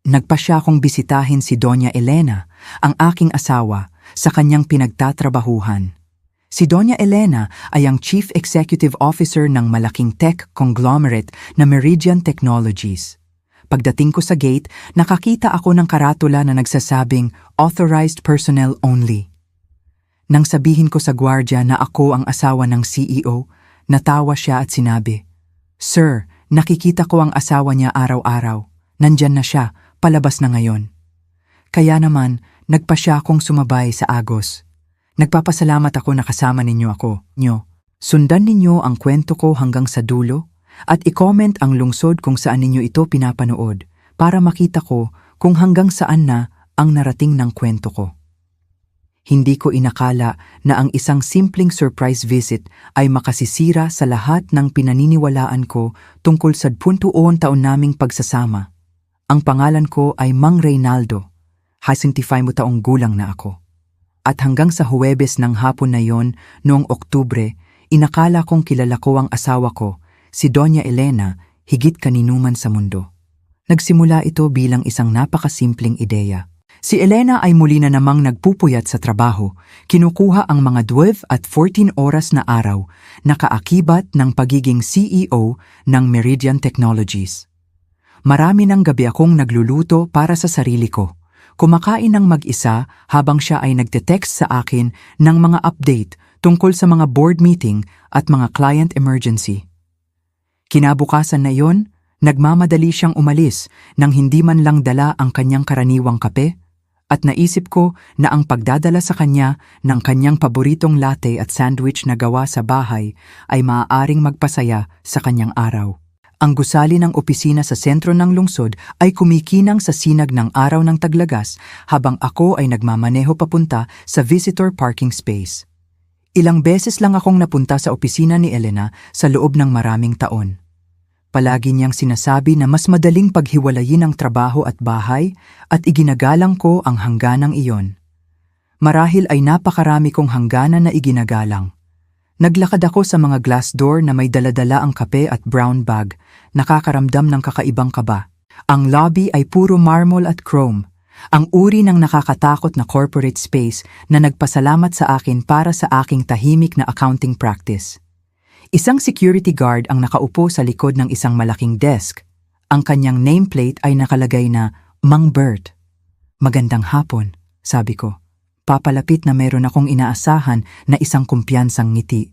Nagpasya akong bisitahin si Doña Elena, ang aking asawa, sa kanyang pinagtatrabahuhan. Si Doña Elena ay ang Chief Executive Officer ng malaking tech conglomerate na Meridian Technologies. Pagdating ko sa gate, nakakita ako ng karatula na nagsasabing Authorized Personnel Only. Nang sabihin ko sa gwardya na ako ang asawa ng CEO, natawa siya at sinabi, "Sir, nakikita ko ang asawa niya araw-araw. Nandyan na siya, palabas na ngayon." Kaya naman, nagpasya akong sumabay sa Agos. Nagpapasalamat ako na kasama ninyo ako, Sundan ninyo ang kwento ko hanggang sa dulo at i-comment ang lungsod kung saan ninyo ito pinapanood para makita ko kung hanggang saan na ang narating ng kwento ko. Hindi ko inakala na ang isang simpleng surprise visit ay makasisira sa lahat ng pinaniniwalaan ko tungkol sa 20 taon naming pagsasama. Ang pangalan ko ay Mang Reynaldo. 55 taong gulang na ako. At hanggang sa Huwebes ng hapon na yon, noong Oktubre, inakala kong kilala ko ang asawa ko, si Doña Elena, higit kaninuman sa mundo. Nagsimula ito bilang isang napakasimpleng ideya. Si Elena ay muli na namang nagpupuyat sa trabaho, kinukuha ang mga 12 at 14 oras na araw na kaakibat ng pagiging CEO ng Meridian Technologies. Marami ng gabi akong nagluluto para sa sarili ko. Kumakain ng mag-isa habang siya ay nagte-text sa akin ng mga update tungkol sa mga board meeting at mga client emergency. Kinabukasan na yon, nagmamadali siyang umalis nang hindi man lang dala ang kanyang karaniwang kape, at naisip ko na ang pagdadala sa kanya ng kanyang paboritong latte at sandwich na gawa sa bahay ay maaaring magpasaya sa kanyang araw. Ang gusali ng opisina sa sentro ng lungsod ay kumikinang sa sinag ng araw ng taglagas habang ako ay nagmamaneho papunta sa visitor parking space. Ilang beses lang akong napunta sa opisina ni Elena sa loob ng maraming taon. Palagi niyang sinasabi na mas madaling paghiwalayin ang trabaho at bahay at iginagalang ko ang hangganang iyon. Marahil ay napakarami kong hangganan na iginagalang. Naglakad ako sa mga glass door na may daladala ang kape at brown bag, nakakaramdam ng kakaibang kaba. Ang lobby ay puro marble at chrome, ang uri ng nakakatakot na corporate space na nagpasalamat sa akin para sa aking tahimik na accounting practice. Isang security guard ang nakaupo sa likod ng isang malaking desk. Ang kanyang nameplate ay nakalagay na Mang Bert. "Magandang hapon," sabi ko. Papalapit na meron akong inaasahan na isang kumpiyansang ngiti.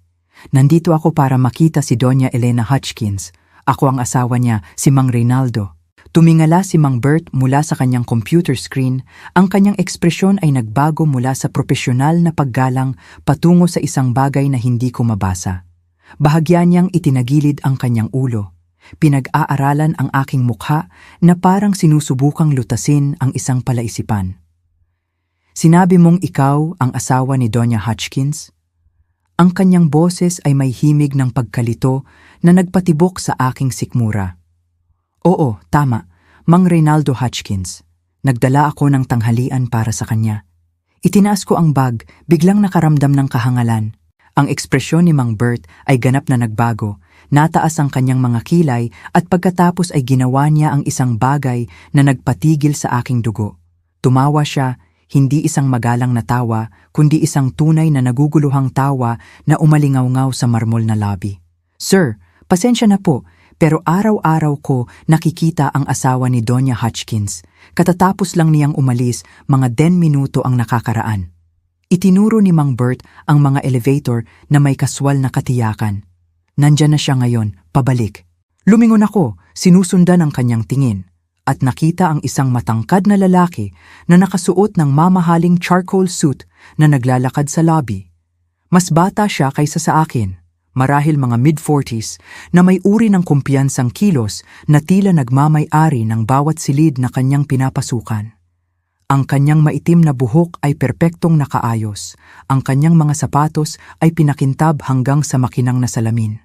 Nandito ako para makita si Doña Elena Hutchkins. Ako ang asawa niya, si Mang Reynaldo. Tumingala si Mang Bert mula sa kanyang computer screen. Ang kanyang ekspresyon ay nagbago mula sa propesyonal na paggalang patungo sa isang bagay na hindi ko mabasa. Bahagya niyang itinagilid ang kanyang ulo. Pinag-aaralan ang aking mukha na parang sinusubukang lutasin ang isang palaisipan. "Sinabi mong ikaw ang asawa ni Doña Hutchkins?" Ang kanyang boses ay may himig ng pagkalito na nagpatibok sa aking sikmura. "Oo, tama, Mang Reynaldo Hutchkins." Nagdala ako ng tanghalian para sa kanya. Itinaas ko ang bag, biglang nakaramdam ng kahangalan. Ang ekspresyon ni Mang Bert ay ganap na nagbago, nataas ang kanyang mga kilay at pagkatapos ay ginawa niya ang isang bagay na nagpatigil sa aking dugo. Tumawa siya, hindi isang magalang na tawa, kundi isang tunay na naguguluhang tawa na umalingaw-ngaw sa marmol na lobby. "Sir, pasensya na po, pero araw-araw ko nakikita ang asawa ni Doña Hutchkins. Katatapos lang niyang umalis, mga 10 minuto ang nakakaraan." Itinuro ni Mang Bert ang mga elevator na may kaswal na katiyakan. Nandyan na siya ngayon, pabalik. Lumingon ako, sinusundan ang kanyang tingin, at nakita ang isang matangkad na lalaki na nakasuot ng mamahaling charcoal suit na naglalakad sa lobby. Mas bata siya kaysa sa akin, marahil mga mid-40s, na may uri ng kumpiyansang kilos na tila nagmamay-ari ng bawat silid na kanyang pinapasukan. Ang kanyang maitim na buhok ay perpektong nakaayos. Ang kanyang mga sapatos ay pinakintab hanggang sa makinang na salamin.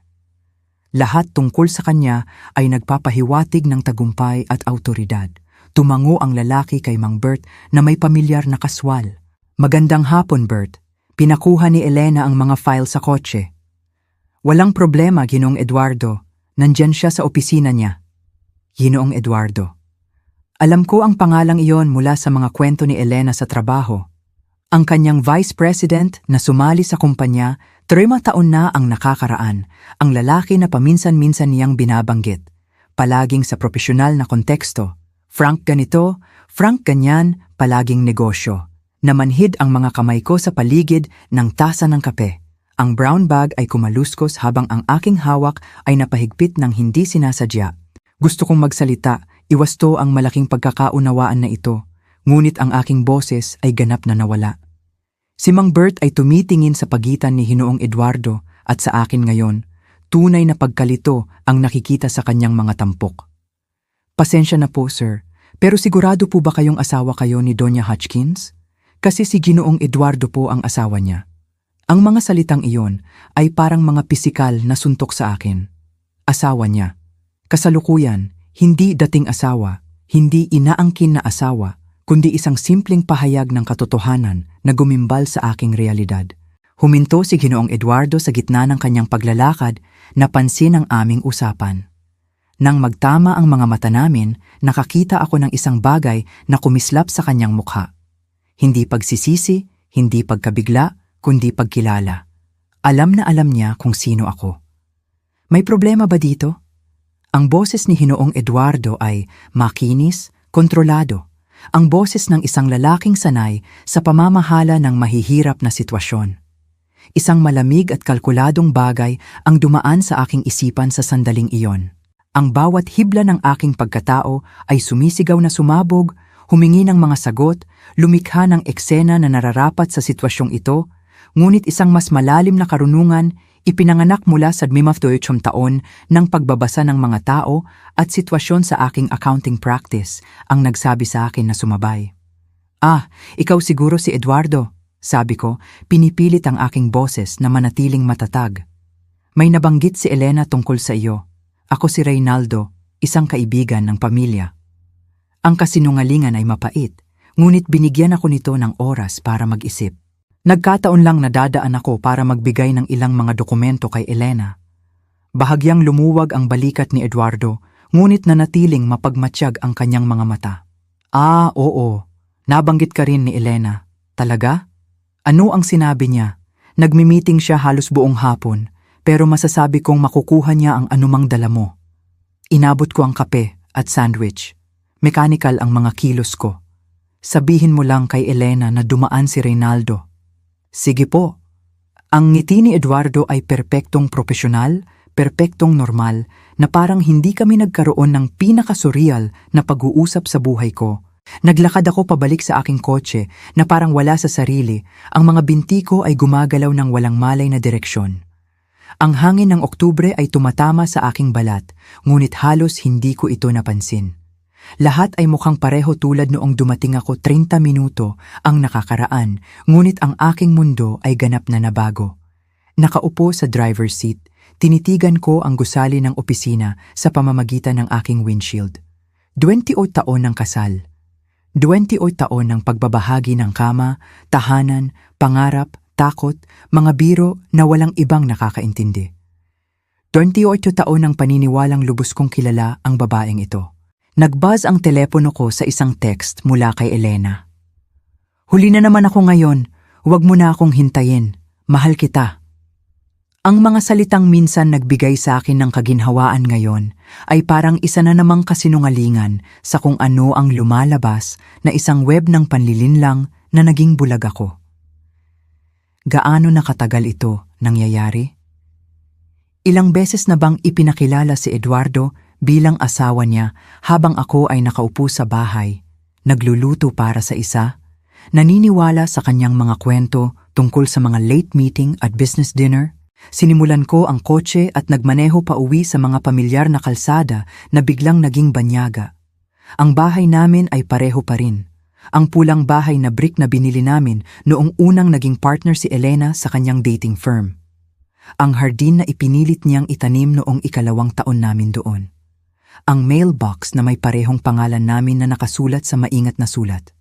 Lahat tungkol sa kanya ay nagpapahiwatig ng tagumpay at awtoridad. Tumango ang lalaki kay Mang Bert na may pamilyar na kaswal. "Magandang hapon, Bert. Pinakuha ni Elena ang mga file sa kotse." "Walang problema, Ginoong Eduardo. Nandyan siya sa opisina niya." "Ginoong Eduardo." Alam ko ang pangalang iyon mula sa mga kwento ni Elena sa trabaho. Ang kanyang vice president na sumali sa kumpanya, 3 taon na ang nakakaraan, ang lalaki na paminsan-minsan niyang binabanggit. Palaging sa profesional na konteksto. Frank ganito, Frank ganyan, palaging negosyo. Namanhid ang mga kamay ko sa paligid ng tasa ng kape. Ang brown bag ay kumaluskos habang ang aking hawak ay napahigpit ng hindi sinasadya. Gusto kong magsalita, iwasto ang malaking pagkakaunawaan na ito, ngunit ang aking boses ay ganap na nawala. Si Mang Bert ay tumitingin sa pagitan ni Hinoong Eduardo at sa akin ngayon, tunay na pagkalito ang nakikita sa kanyang mga tampok. Pasensya na po, sir, pero sigurado po ba kayong asawa kayo ni Doña Hutchkins? Kasi si Ginoong Eduardo po ang asawa niya. Ang mga salitang iyon ay parang mga pisikal na suntok sa akin. Asawa niya. Kasalukuyan, hindi dating asawa, hindi inaangkin na asawa, kundi isang simpleng pahayag ng katotohanan na gumimbal sa aking realidad. Huminto si Ginoong Eduardo sa gitna ng kanyang paglalakad, napansin ang aming usapan. Nang magtama ang mga mata namin, nakakita ako ng isang bagay na kumislap sa kanyang mukha. Hindi pagsisisi, hindi pagkabigla, kundi pagkilala. Alam na alam niya kung sino ako. May problema ba dito? Ang boses ni Hinoong Eduardo ay makinis, kontrolado. Ang boses ng isang lalaking sanay sa pamamahala ng mahihirap na sitwasyon. Isang malamig at kalkuladong bagay ang dumaan sa aking isipan sa sandaling iyon. Ang bawat hibla ng aking pagkatao ay sumisigaw na sumabog, humingi ng mga sagot, lumikha ng eksena na nararapat sa sitwasyong ito, ngunit isang mas malalim na karunungan ipinanganak mula sa 58 taon ng pagbabasa ng mga tao at sitwasyon sa aking accounting practice ang nagsabi sa akin na sumabay. Ah, ikaw siguro si Eduardo, sabi ko, pinipilit ang aking boses na manatiling matatag. May nabanggit si Elena tungkol sa iyo. Ako si Reynaldo, isang kaibigan ng pamilya. Ang kasinungalingan ay mapait, ngunit binigyan ako nito ng oras para mag-isip. Nagkataon lang na dadaan ako para magbigay ng ilang mga dokumento kay Elena. Bahagyang lumuwag ang balikat ni Eduardo, ngunit nanatiling mapagmatsyag ang kanyang mga mata. Ah, oo. Nabanggit ka rin ni Elena. Talaga? Ano ang sinabi niya? Nagmi-meeting siya halos buong hapon, pero masasabi kong makukuha niya ang anumang dala mo. Inabot ko ang kape at sandwich. Mechanical ang mga kilos ko. Sabihin mo lang kay Elena na dumaan si Reynaldo. Sige po. Ang ngiti ni Eduardo ay perpektong profesional, perpektong normal, na parang hindi kami nagkaroon ng pinaka-surreal na pag-uusap sa buhay ko. Naglakad ako pabalik sa aking kotse na parang wala sa sarili, ang mga binti ko ay gumagalaw ng walang malay na direksyon. Ang hangin ng Oktubre ay tumatama sa aking balat, ngunit halos hindi ko ito napansin. Lahat ay mukhang pareho tulad noong dumating ako 30 minuto ang nakakaraan, ngunit ang aking mundo ay ganap na nabago. Nakaupo sa driver's seat, tinitigan ko ang gusali ng opisina sa pamamagitan ng aking windshield. 28 taon ng kasal. 28 taon ng pagbabahagi ng kama, tahanan, pangarap, takot, mga biro na walang ibang nakakaintindi. 28 taon ng paniniwalang lubos kong kilala ang babaeng ito. Nagbuzz ang telepono ko sa isang text mula kay Elena. Huli na naman ako ngayon, huwag mo na akong hintayin, mahal kita. Ang mga salitang minsan nagbigay sa akin ng kaginhawaan ngayon ay parang isa na namang kasinungalingan sa kung ano ang lumalabas na isang web ng panlilinlang na naging bulag ako. Gaano na katagal ito nangyayari? Ilang beses na bang ipinakilala si Eduardo bilang asawa niya habang ako ay nakaupo sa bahay, nagluluto para sa isa, naniniwala sa kanyang mga kwento tungkol sa mga late meeting at business dinner? Sinimulan ko ang kotse at nagmaneho pa uwi sa mga pamilyar na kalsada na biglang naging banyaga. Ang bahay namin ay pareho pa rin. Ang pulang bahay na brick na binili namin noong unang naging partner si Elena sa kanyang dating firm. Ang hardin na ipinilit niyang itanim noong 2nd taon namin doon. Ang mailbox na may parehong pangalan namin na nakasulat sa maingat na sulat.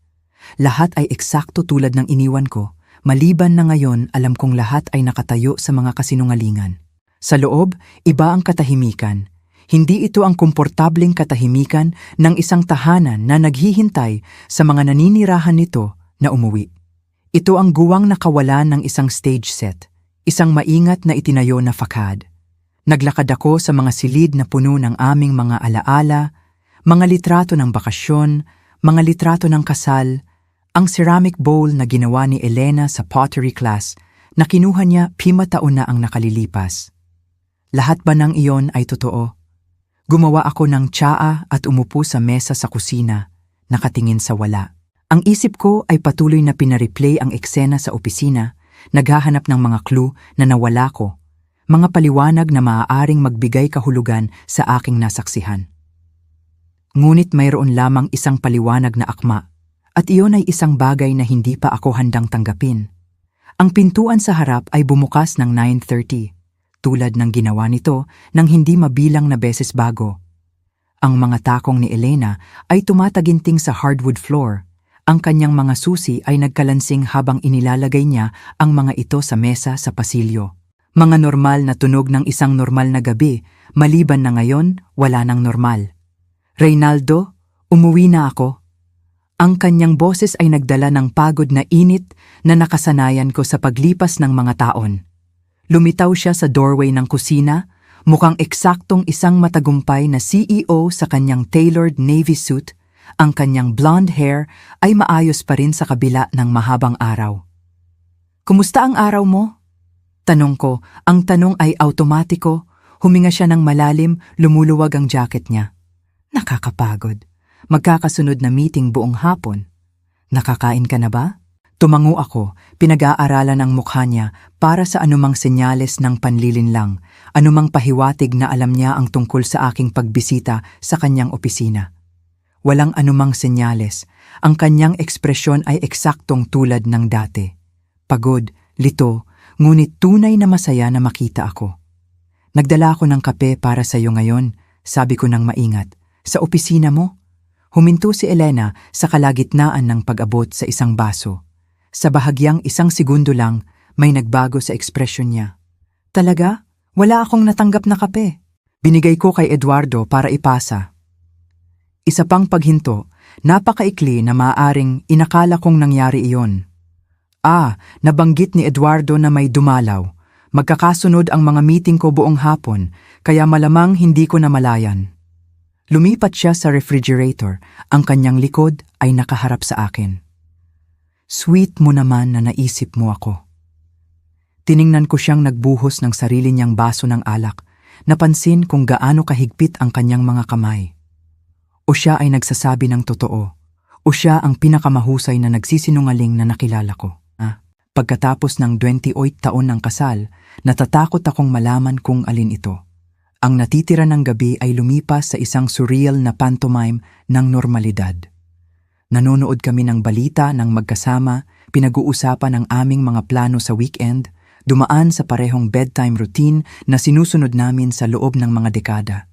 Lahat ay eksakto tulad ng iniwan ko, maliban na ngayon alam kong lahat ay nakatayo sa mga kasinungalingan. Sa loob, iba ang katahimikan. Hindi ito ang komportableng katahimikan ng isang tahanan na naghihintay sa mga naninirahan nito na umuwi. Ito ang guwang na kawalan ng isang stage set, isang maingat na itinayo na fakad. Naglakad ako sa mga silid na puno ng aming mga alaala, mga litrato ng bakasyon, mga litrato ng kasal, ang ceramic bowl na ginawa ni Elena sa pottery class na kinuha niya 5 taon na ang nakalilipas. Lahat ba ng iyon ay totoo? Gumawa ako ng tsaa at umupo sa mesa sa kusina, nakatingin sa wala. Ang isip ko ay patuloy na pinareplay ang eksena sa opisina, naghahanap ng mga clue na nawala ko, mga paliwanag na maaaring magbigay kahulugan sa aking nasaksihan. Ngunit mayroon lamang isang paliwanag na akma, at iyon ay isang bagay na hindi pa ako handang tanggapin. Ang pintuan sa harap ay bumukas ng 9:30, tulad ng ginawa nito nang hindi mabilang na beses bago. Ang mga takong ni Elena ay tumataginting sa hardwood floor. Ang kanyang mga susi ay nagkalansing habang inilalagay niya ang mga ito sa mesa sa pasilyo. Mga normal na tunog ng isang normal na gabi, maliban na ngayon, wala nang normal. Reynaldo, umuwi na ako. Ang kanyang boses ay nagdala ng pagod na init na nakasanayan ko sa paglipas ng mga taon. Lumitaw siya sa doorway ng kusina, mukhang eksaktong isang matagumpay na CEO sa kanyang tailored navy suit. Ang kanyang blonde hair ay maayos pa rin sa kabila ng mahabang araw. "Kumusta ang araw mo?" Tanong ko. Ang tanong ay automatiko. Huminga siya ng malalim, lumuluwag ang jacket niya. Nakakapagod. Magkakasunod na meeting buong hapon. "Nakakain ka na ba?" Tumango ako, pinag-aaralan ang mukha niya para sa anumang senyales ng panlilinlang, anumang pahiwatig na alam niya ang tungkol sa aking pagbisita sa kanyang opisina. Walang anumang senyales, ang kanyang ekspresyon ay eksaktong tulad ng dati. Pagod, lito, ngunit tunay na masaya na makita ako. "Nagdala ako ng kape para sa iyo ngayon," sabi ko ng maingat. "Sa opisina mo?" Huminto si Elena sa kalagitnaan ng pag-abot sa isang baso. Sa bahagyang 1 segundo lang, may nagbago sa ekspresyon niya. "Talaga? Wala akong natanggap na kape." Binigay ko kay Eduardo para ipasa. Isa pang paghinto, napakaikli na maaaring inakala kong nangyari iyon. Nabanggit ni Eduardo na may dumalaw. Magkakasunod ang mga meeting ko buong hapon, kaya malamang hindi ko namalayan. Lumipat siya sa refrigerator, ang kanyang likod ay nakaharap sa akin. "Sweet mo naman na naisip mo ako." Tiningnan ko siyang nagbuhos ng sarili niyang baso ng alak, napansin kung gaano kahigpit ang kanyang mga kamay. O siya ay nagsasabi ng totoo, o siya ang pinakamahusay na nagsisinungaling na nakilala ko. Pagkatapos ng 28 taon ng kasal, natatakot akong malaman kung alin ito. Ang natitira ng gabi ay lumipas sa isang surreal na pantomime ng normalidad. Nanonood kami ng balita ng magkasama, pinag-uusapan ang aming mga plano sa weekend, dumaan sa parehong bedtime routine na sinusunod namin sa loob ng mga dekada.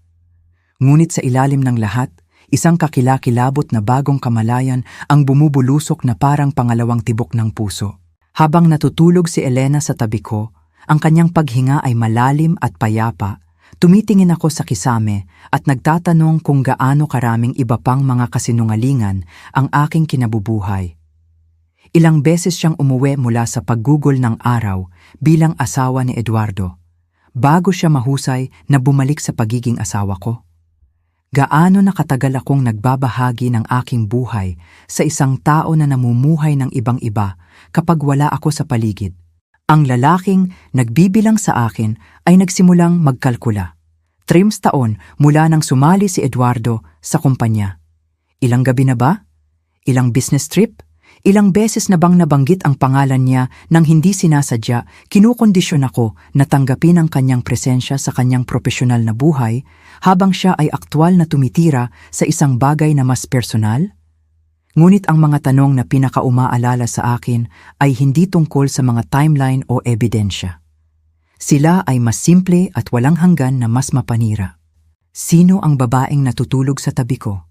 Ngunit sa ilalim ng lahat, isang kakilakilabot na bagong kamalayan ang bumubulusok na parang pangalawang tibok ng puso. Habang natutulog si Elena sa tabi ko, ang kanyang paghinga ay malalim at payapa. Tumitingin ako sa kisame at nagtatanong kung gaano karaming iba pang mga kasinungalingan ang aking kinabubuhay. Ilang beses siyang umuwi mula sa paggugol ng araw bilang asawa ni Eduardo, bago siya mahusay na bumalik sa pagiging asawa ko. Gaano na katagal akong nagbabahagi ng aking buhay sa isang tao na namumuhay ng ibang-iba kapag wala ako sa paligid. Ang lalaking nagbibilang sa akin ay nagsimulang magkalkula. 3 taon mula nang sumali si Eduardo sa kumpanya. Ilang gabi na ba? Ilang business trip? Ilang beses na bang nabanggit ang pangalan niya nang hindi sinasadya, kinukondisyon ako na tanggapin ang kanyang presensya sa kanyang profesional na buhay habang siya ay aktwal na tumitira sa isang bagay na mas personal? Ngunit ang mga tanong na pinakaumaalala sa akin ay hindi tungkol sa mga timeline o ebidensya. Sila ay mas simple at walang hanggan na mas mapanira. Sino ang babaeng natutulog sa tabi ko?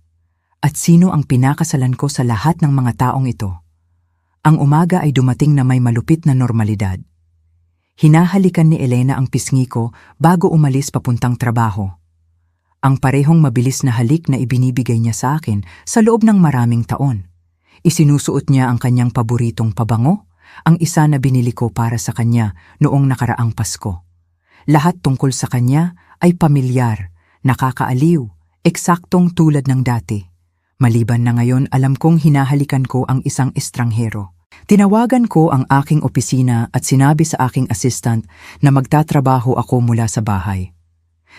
At sino ang pinakasalan ko sa lahat ng mga taong ito? Ang umaga ay dumating na may malupit na normalidad. Hinahalikan ni Elena ang pisngi ko bago umalis papuntang trabaho. Ang parehong mabilis na halik na ibinibigay niya sa akin sa loob ng maraming taon. Isinusuot niya ang kanyang paboritong pabango, ang isa na binili ko para sa kanya noong nakaraang Pasko. Lahat tungkol sa kanya ay pamilyar, nakakaaliw, eksaktong tulad ng dati. Maliban na ngayon alam kong hinahalikan ko ang isang estranghero. Tinawagan ko ang aking opisina at sinabi sa aking assistant na magtatrabaho ako mula sa bahay.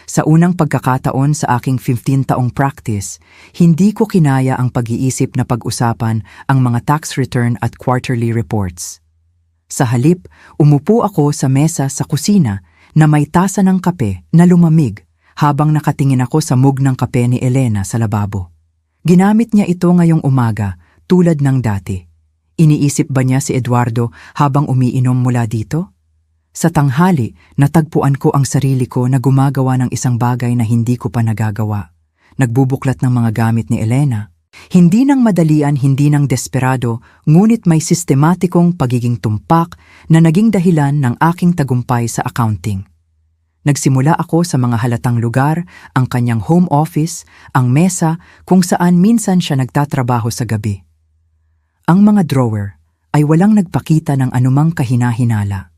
Sa unang pagkakataon sa aking 15 taong practice, hindi ko kinaya ang pag-iisip na pag-usapan ang mga tax return at quarterly reports. Sa halip, umupo ako sa mesa sa kusina na may tasa ng kape na lumamig habang nakatingin ako sa mug ng kape ni Elena sa lababo. Ginamit niya ito ngayong umaga tulad ng dati. Iniisip ba niya si Eduardo habang umiinom mula dito? Sa tanghali, natagpuan ko ang sarili ko na gumagawa ng isang bagay na hindi ko pa nagagawa. Nagbubuklat ng mga gamit ni Elena. Hindi ng madalian, hindi ng desperado, ngunit may sistematikong pagiging tumpak na naging dahilan ng aking tagumpay sa accounting. Nagsimula ako sa mga halatang lugar, ang kanyang home office, ang mesa kung saan minsan siya nagtatrabaho sa gabi. Ang mga drawer ay walang nagpakita ng anumang kahina-hinala.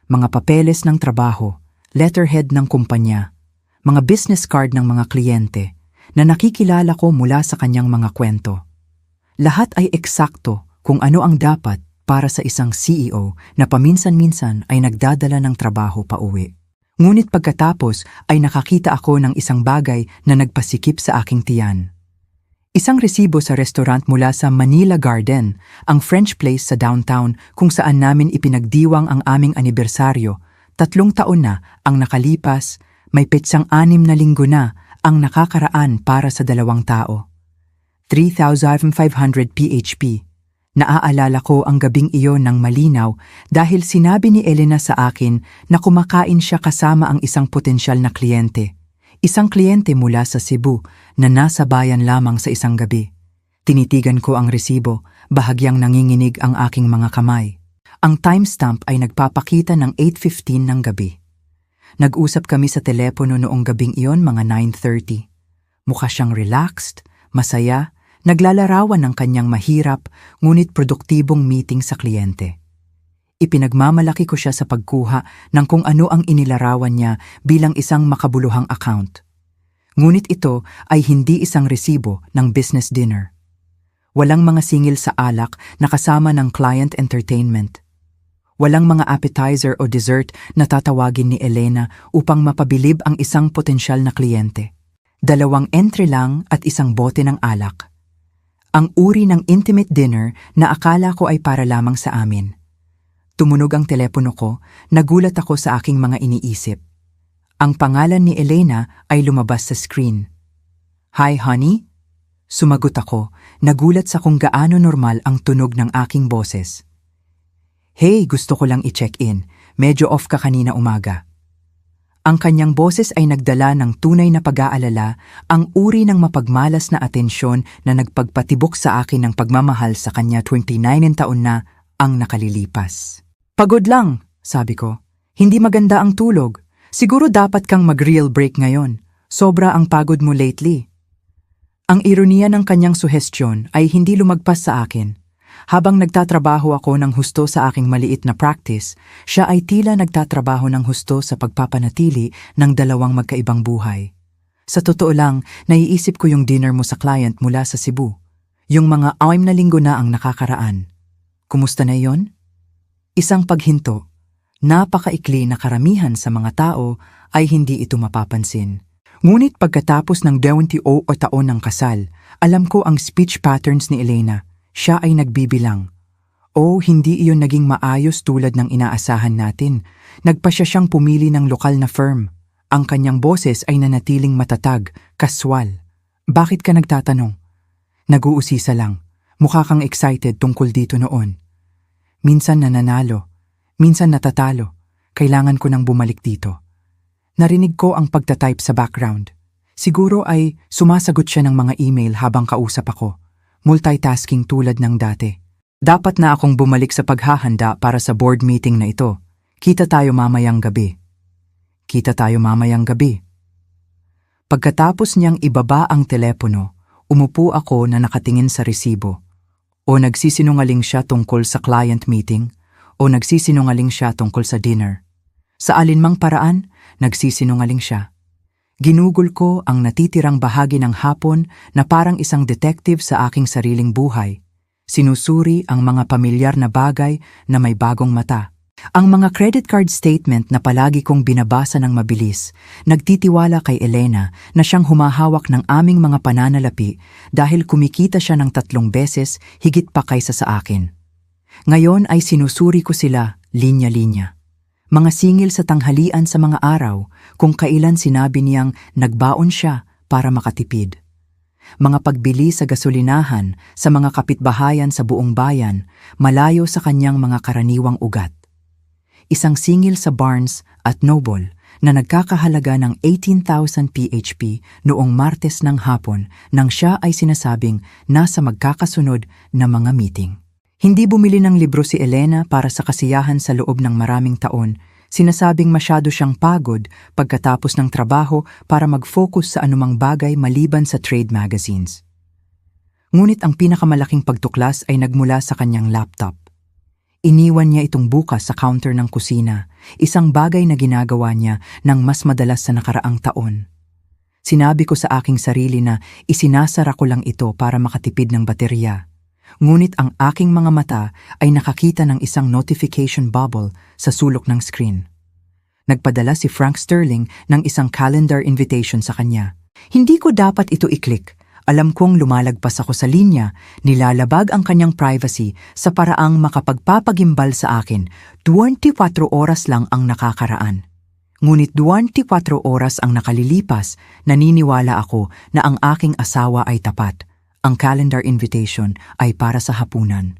Mga papeles ng trabaho, letterhead ng kumpanya, mga business card ng mga kliyente na nakikilala ko mula sa kanyang mga kwento. Lahat ay eksakto kung ano ang dapat para sa isang CEO na paminsan-minsan ay nagdadala ng trabaho pauwi. Ngunit pagkatapos ay nakakita ako ng isang bagay na nagpasikip sa aking tiyan. Isang resibo sa restaurant mula sa Manila Garden, ang French place sa downtown kung saan namin ipinagdiwang ang aming anibersaryo. 3 taon na ang nakalipas, may petsang 6 na linggo na ang nakakaraan para sa 2 tao. 3,500 PHP. Naaalala ko ang gabing iyon ng malinaw dahil sinabi ni Elena sa akin na kumakain siya kasama ang isang potensyal na kliyente. Isang kliyente mula sa Cebu na nasa bayan lamang sa isang gabi. Tinitigan ko ang resibo, bahagyang nanginginig ang aking mga kamay. Ang timestamp ay nagpapakita ng 8:15 ng gabi. Nag-usap kami sa telepono noong gabing iyon mga 9:30. Mukha siyang relaxed, masaya, naglalarawan ng kanyang mahirap ngunit produktibong meeting sa kliyente. Ipinagmamalaki ko siya sa pagkuha ng kung ano ang inilarawan niya bilang isang makabuluhang account. Ngunit ito ay hindi isang resibo ng business dinner. Walang mga singil sa alak na kasama ng client entertainment. Walang mga appetizer o dessert na tatawagin ni Elena upang mapabilib ang isang potensyal na kliyente. 2 entry lang at isang bote ng alak. Ang uri ng intimate dinner na akala ko ay para lamang sa amin. Tumunog ang telepono ko, nagulat ako sa aking mga iniisip. Ang pangalan ni Elena ay lumabas sa screen. "Hi, honey?" Sumagot ako, nagulat sa kung gaano normal ang tunog ng aking boses. "Hey, gusto ko lang i-check-in. Medyo off ka kanina umaga." Ang kanyang boses ay nagdala ng tunay na pag-aalala, ang uri ng mapagmalas na atensyon na nagpagpatibok sa akin ng pagmamahal sa kanya 29 taon na ang nakalilipas. "Pagod lang," sabi ko. "Hindi maganda ang tulog. Siguro dapat kang mag-real break ngayon. Sobra ang pagod mo lately." Ang ironiya ng kanyang suhestyon ay hindi lumagpas sa akin. Habang nagtatrabaho ako ng husto sa aking maliit na practice, siya ay tila nagtatrabaho ng husto sa pagpapanatili ng 2 magkaibang buhay. Sa totoo lang, naiisip ko yung dinner mo sa client mula sa Cebu. Yung mga 6 na linggo na ang nakakaraan. Kumusta na yon? Isang paghinto. Napakaikli na karamihan sa mga tao ay hindi ito mapapansin. Ngunit pagkatapos ng 20 o taon ng kasal, alam ko ang speech patterns ni Elena. Siya ay nagbibilang. Hindi iyon naging maayos tulad ng inaasahan natin. Nagpasya siyang pumili ng lokal na firm. Ang kanyang boses ay nanatiling matatag, kaswal. "Bakit ka nagtatanong?" "Nag-uusisa lang. Mukha kang excited tungkol dito noon." "Minsan nananalo, minsan natatalo. Kailangan ko nang bumalik dito." Narinig ko ang pagtatype sa background. Siguro ay sumasagot siya ng mga email habang kausap ako. Multitasking tulad ng dati. Dapat na akong bumalik sa paghahanda para sa board meeting na ito. Kita tayo mamayang gabi. Pagkatapos niyang ibaba ang telepono, umupo ako na nakatingin sa resibo. O nagsisinungaling siya tungkol sa client meeting, o nagsisinungaling siya tungkol sa dinner. Sa alinmang paraan, nagsisinungaling siya. Ginugol ko ang natitirang bahagi ng hapon na parang isang detective sa aking sariling buhay. Sinusuri ang mga pamilyar na bagay na may bagong mata. Ang mga credit card statement na palagi kong binabasa ng mabilis, nagtitiwala kay Elena na siyang humahawak ng aming mga pananalapi dahil kumikita siya ng 3 beses higit pa kaysa sa akin. Ngayon ay sinusuri ko sila linya-linya. Mga singil sa tanghalian sa mga araw kung kailan sinabi niyang nagbaon siya para makatipid. Mga pagbili sa gasolinahan sa mga kapitbahayan sa buong bayan, malayo sa kanyang mga karaniwang ugat. Isang singil sa Barnes at Noble na nagkakahalaga ng 18,000 PHP noong Martes ng hapon nang siya ay sinasabing nasa magkakasunod na mga meeting. Hindi bumili ng libro si Elena para sa kasiyahan sa loob ng maraming taon. Sinasabing masyado siyang pagod pagkatapos ng trabaho para mag-focus sa anumang bagay maliban sa trade magazines. Ngunit ang pinakamalaking pagtuklas ay nagmula sa kanyang laptop. Iniwan niya itong bukas sa counter ng kusina, isang bagay na ginagawa niya ng mas madalas sa nakaraang taon. Sinabi ko sa aking sarili na isinasara ko lang ito para makatipid ng baterya. Ngunit ang aking mga mata ay nakakita ng isang notification bubble sa sulok ng screen. Nagpadala si Frank Sterling ng isang calendar invitation sa kanya. Hindi ko dapat ito i-click. Alam kong lumalagpas ako sa linya, nilalabag ang kanyang privacy sa paraang makapagpapagimbal sa akin. 24 oras lang ang nakakaraan. Ngunit 24 oras ang nakalilipas, naniniwala ako na ang aking asawa ay tapat. Ang calendar invitation ay para sa hapunan.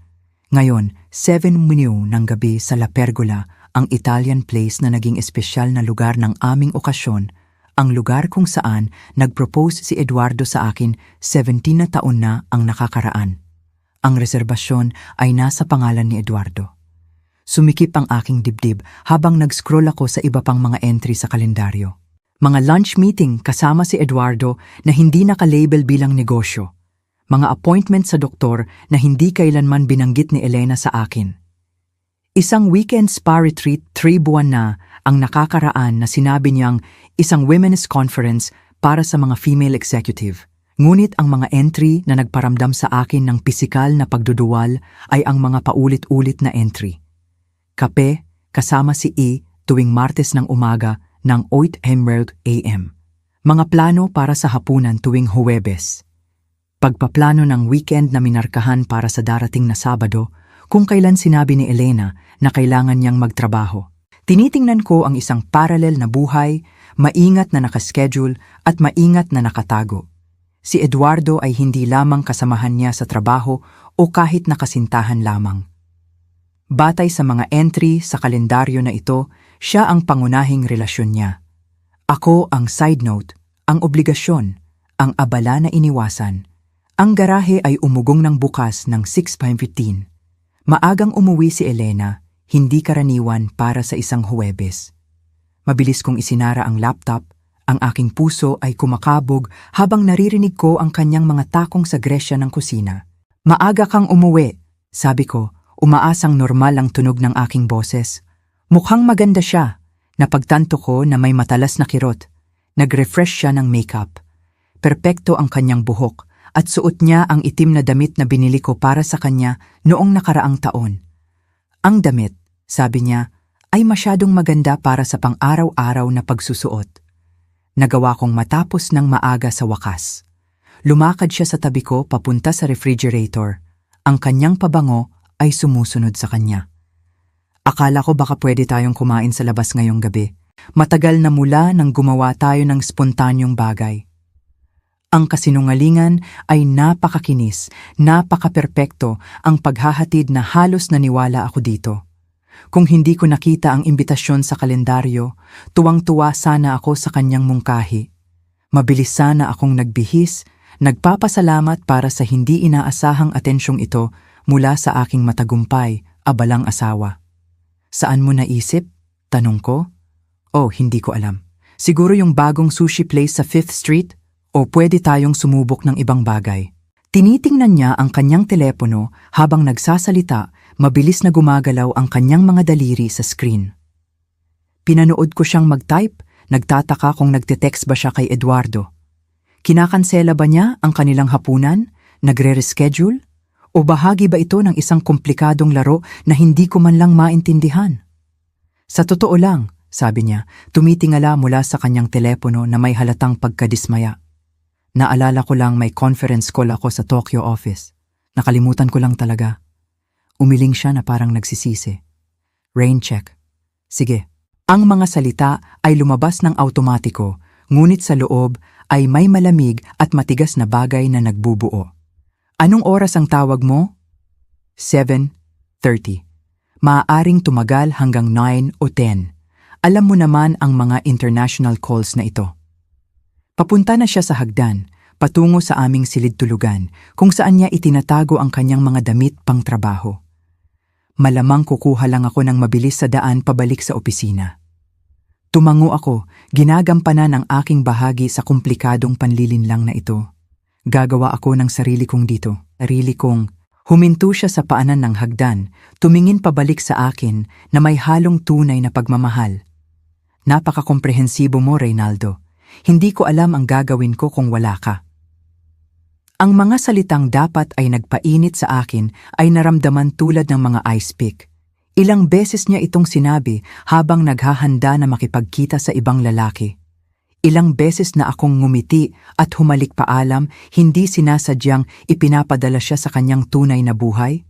Ngayon, 7 ng gabi sa La Pergola, ang Italian place na naging espesyal na lugar ng aming okasyon, ang lugar kung saan nag-propose si Eduardo sa akin 17 na taon na ang nakakaraan. Ang reserbasyon ay nasa pangalan ni Eduardo. Sumikip ang aking dibdib habang nag-scroll ako sa iba pang mga entry sa kalendaryo. Mga lunch meeting kasama si Eduardo na hindi naka-label bilang negosyo. Mga appointment sa doktor na hindi kailanman binanggit ni Elena sa akin. Isang weekend spa retreat 3 buwan na ang nakakaraan na sinabi niyang isang women's conference para sa mga female executive. Ngunit ang mga entry na nagparamdam sa akin ng pisikal na pagduduwal ay ang mga paulit-ulit na entry. Kape kasama si E tuwing Martes ng umaga ng 8:00 AM. Mga plano para sa hapunan tuwing Huwebes. Pagpaplano ng weekend na minarkahan para sa darating na Sabado kung kailan sinabi ni Elena na kailangan niyang magtrabaho. Tinitingnan ko ang isang parallel na buhay, maingat na nakaschedule at maingat na nakatago. Si Eduardo ay hindi lamang kasamahan niya sa trabaho o kahit nakasintahan lamang. Batay sa mga entry sa kalendaryo na ito, siya ang pangunahing relasyon niya. Ako ang side note, ang obligasyon, ang abala na iniwasan. Ang garahe ay umugong ng bukas ng 6:15. Maagang umuwi si Elena, hindi karaniwan para sa isang Huwebes. Mabilis kong isinara ang laptop, ang aking puso ay kumakabog habang naririnig ko ang kanyang mga takong sa gresya ng kusina. Maaga kang umuwi, sabi ko, umaasang normal ang tunog ng aking boses. Mukhang maganda siya, napagtanto ko na may matalas na kirot. Nag-refresh siya ng makeup. Perpekto ang kanyang buhok at suot niya ang itim na damit na binili ko para sa kanya noong nakaraang taon. Ang damit, sabi niya, ay masyadong maganda para sa pang-araw-araw na pagsusuot. Nagawa kong matapos ng maaga sa wakas. Lumakad siya sa tabi ko papunta sa refrigerator. Ang kanyang pabango ay sumusunod sa kanya. Akala ko baka pwede tayong kumain sa labas ngayong gabi. Matagal na mula nang gumawa tayo ng spontanyong bagay. Ang kasinungalingan ay napakakinis, napaka-perpekto ang paghahatid na halos naniwala ako dito. Kung hindi ko nakita ang imbitasyon sa kalendaryo, tuwang-tuwa sana ako sa kanyang mungkahi. Mabilis sana akong nagbihis, nagpapasalamat para sa hindi inaasahang atensyong ito mula sa aking matagumpay, abalang asawa. Saan mo naisip? Tanong ko. Oh, hindi ko alam. Siguro yung bagong sushi place sa 5th Street? O pwede tayong sumubok ng ibang bagay? Tinitingnan niya ang kanyang telepono habang nagsasalita, mabilis na gumagalaw ang kanyang mga daliri sa screen. Pinanood ko siyang mag-type, nagtataka kung nagte-text ba siya kay Eduardo. Kinakansela ba niya ang kanilang hapunan? Nagre-reschedule? O bahagi ba ito ng isang komplikadong laro na hindi ko man lang maintindihan? Sa totoo lang, sabi niya, tumitingala mula sa kanyang telepono na may halatang pagkadismaya. Naalala ko lang may conference call ako sa Tokyo office. Nakalimutan ko lang talaga. Umiling siya na parang nagsisisi. Rain check. Sige. Ang mga salita ay lumabas ng automatiko, ngunit sa loob ay may malamig at matigas na bagay na nagbubuo. Anong oras ang tawag mo? 7:30. Maaaring tumagal hanggang 9 o 10. Alam mo naman ang mga international calls na ito. Papunta na siya sa hagdan, patungo sa aming silid-tulugan, kung saan niya itinatago ang kanyang mga damit pang trabaho. Malamang kukuha lang ako ng mabilis sa daan pabalik sa opisina. Tumango ako, ginagampanan ang aking bahagi sa komplikadong panlilinlang na ito. Gagawa ako ng sarili kong dito. Huminto siya sa paanan ng hagdan, tumingin pabalik sa akin na may halong tunay na pagmamahal. Napakakomprehensibo mo, Reynaldo. Hindi ko alam ang gagawin ko kung wala ka. Ang mga salitang dapat ay nagpainit sa akin ay naramdaman tulad ng mga ice pick. Ilang beses niya itong sinabi habang naghahanda na makipagkita sa ibang lalaki. Ilang beses na akong ngumiti at humalik paalam, hindi sinasadyang ipinapadala siya sa kanyang tunay na buhay.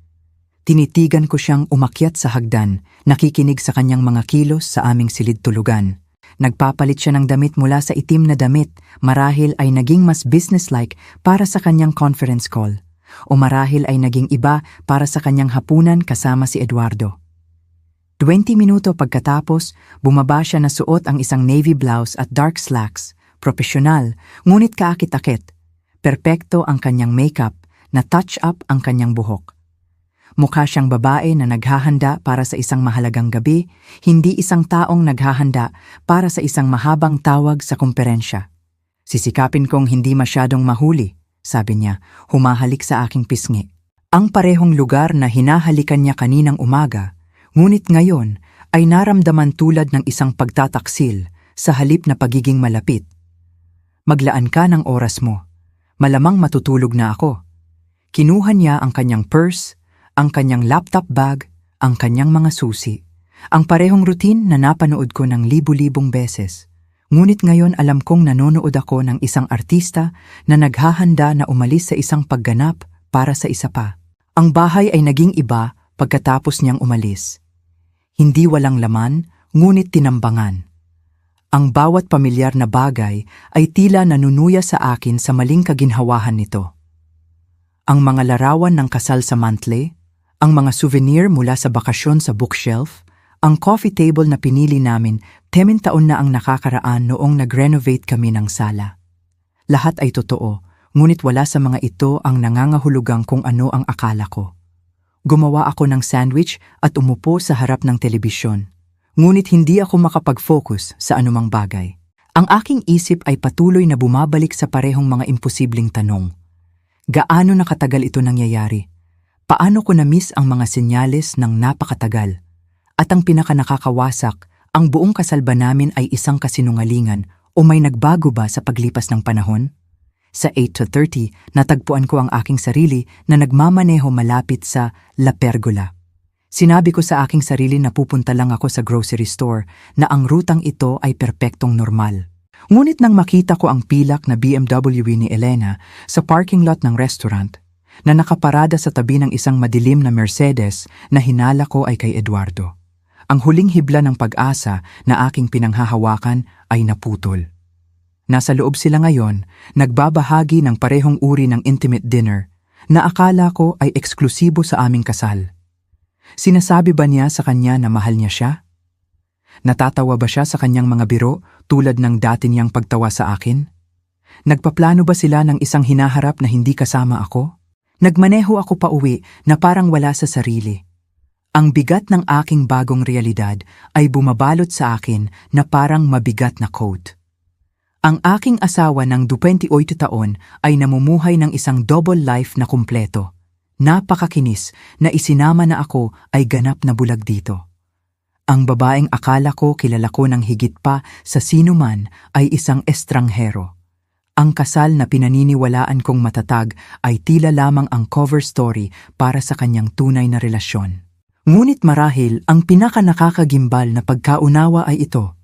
Tinitigan ko siyang umakyat sa hagdan, nakikinig sa kanyang mga kilos sa aming silid-tulugan. Nagpapalit siya ng damit mula sa itim na damit, marahil ay naging mas businesslike para sa kanyang conference call, o marahil ay naging iba para sa kanyang hapunan kasama si Eduardo. 20 minuto pagkatapos, bumaba siya na suot ang isang navy blouse at dark slacks, profesional, ngunit kaakit-akit. Perpekto ang kanyang makeup, na touch up ang kanyang buhok. Mukha siyang babae na naghahanda para sa isang mahalagang gabi, hindi isang taong naghahanda para sa isang mahabang tawag sa komperensya. Sisikapin kong hindi masyadong mahuli, sabi niya, humahalik sa aking pisngi. Ang parehong lugar na hinahalikan niya kaninang umaga, ngunit ngayon ay naramdaman tulad ng isang pagtataksil sa halip na pagiging malapit. Maglaan ka ng oras mo. Malamang matutulog na ako. Kinuha niya ang kanyang purse, ang kanyang laptop bag, ang kanyang mga susi. Ang parehong routine na napanood ko ng libu-libong beses. Ngunit ngayon alam kong nanonood ako ng isang artista na naghahanda na umalis sa isang pagganap para sa isa pa. Ang bahay ay naging iba pagkatapos niyang umalis. Hindi walang laman, ngunit tinambangan. Ang bawat pamilyar na bagay ay tila nanunuya sa akin sa maling kaginhawahan nito. Ang mga larawan ng kasal sa mantle, ang mga souvenir mula sa bakasyon sa bookshelf, ang coffee table na pinili namin 10 taon na ang nakakaraan noong nag-renovate kami ng sala. Lahat ay totoo, ngunit wala sa mga ito ang nangangahulugang kung ano ang akala ko. Gumawa ako ng sandwich at umupo sa harap ng telebisyon, ngunit hindi ako makapag-focus sa anumang bagay. Ang aking isip ay patuloy na bumabalik sa parehong mga imposibleng tanong. Gaano nakatagal ito nangyayari? Paano ko na-miss ang mga senyales ng napakatagal? At ang pinakanakakawasak, ang buong kasal ba namin ay isang kasinungalingan o may nagbago ba sa paglipas ng panahon? Sa 8:30, natagpuan ko ang aking sarili na nagmamaneho malapit sa La Pergola. Sinabi ko sa aking sarili na pupunta lang ako sa grocery store, na ang rutang ito ay perpektong normal. Ngunit nang makita ko ang pilak na BMW ni Elena sa parking lot ng restaurant, na nakaparada sa tabi ng isang madilim na Mercedes na hinala ko ay kay Eduardo. Ang huling hibla ng pag-asa na aking pinanghahawakan ay naputol. Nasa loob sila ngayon, nagbabahagi ng parehong uri ng intimate dinner na akala ko ay eksklusibo sa aming kasal. Sinasabi ba niya sa kanya na mahal niya siya? Natatawa ba siya sa kanyang mga biro tulad ng dati niyang pagtawa sa akin? Nagpaplano ba sila ng isang hinaharap na hindi kasama ako? Nagmaneho ako pa uwi na parang wala sa sarili. Ang bigat ng aking bagong realidad ay bumabalot sa akin na parang mabigat na coat. Ang aking asawa ng 28 taon ay namumuhay ng isang double life na kumpleto. Napakakinis na isinama na ako ay ganap na bulag dito. Ang babaeng akala ko kilala ko ng higit pa sa sino man ay isang estranghero. Ang kasal na pinaniniwalaan kong matatag ay tila lamang ang cover story para sa kanyang tunay na relasyon. Ngunit marahil ang pinakanakakagimbal na pagkaunawa ay ito.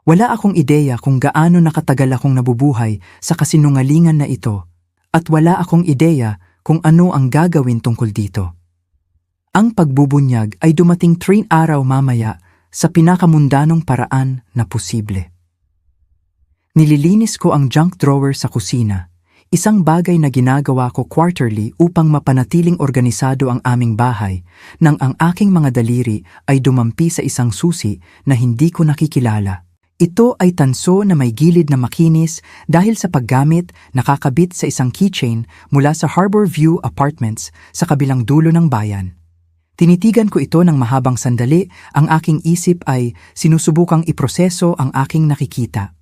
Wala akong ideya kung gaano nakatagal akong nabubuhay sa kasinungalingan na ito at wala akong ideya kung ano ang gagawin tungkol dito. Ang pagbubunyag ay dumating 3 araw mamaya sa pinakamundanong paraan na posible. Nililinis ko ang junk drawer sa kusina, isang bagay na ginagawa ko quarterly upang mapanatiling organisado ang aming bahay nang ang aking mga daliri ay dumampi sa isang susi na hindi ko nakikilala. Ito ay tanso na may gilid na makinis dahil sa paggamit nakakabit sa isang keychain mula sa Harbor View Apartments sa kabilang dulo ng bayan. Tinitigan ko ito ng mahabang sandali, ang aking isip ay sinusubukang iproseso ang aking nakikita.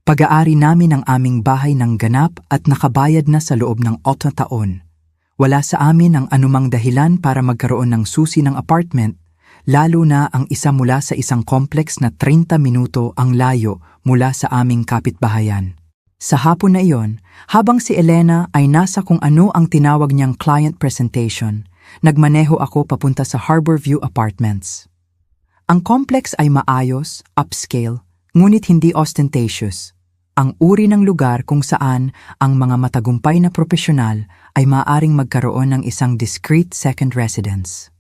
Pag-aari namin ang aming bahay ng ganap at nakabayad na sa loob ng 8 taon. Wala sa amin ang anumang dahilan para magkaroon ng susi ng apartment, lalo na ang isa mula sa isang complex na 30 minuto ang layo mula sa aming kapitbahayan. Sa hapon na iyon, habang si Elena ay nasa kung ano ang tinawag niyang client presentation, nagmaneho ako papunta sa Harbor View Apartments. Ang complex ay maayos, upscale, ngunit hindi ostentatious. Ang uri ng lugar kung saan ang mga matagumpay na propesyonal ay maaaring magkaroon ng isang discreet second residence.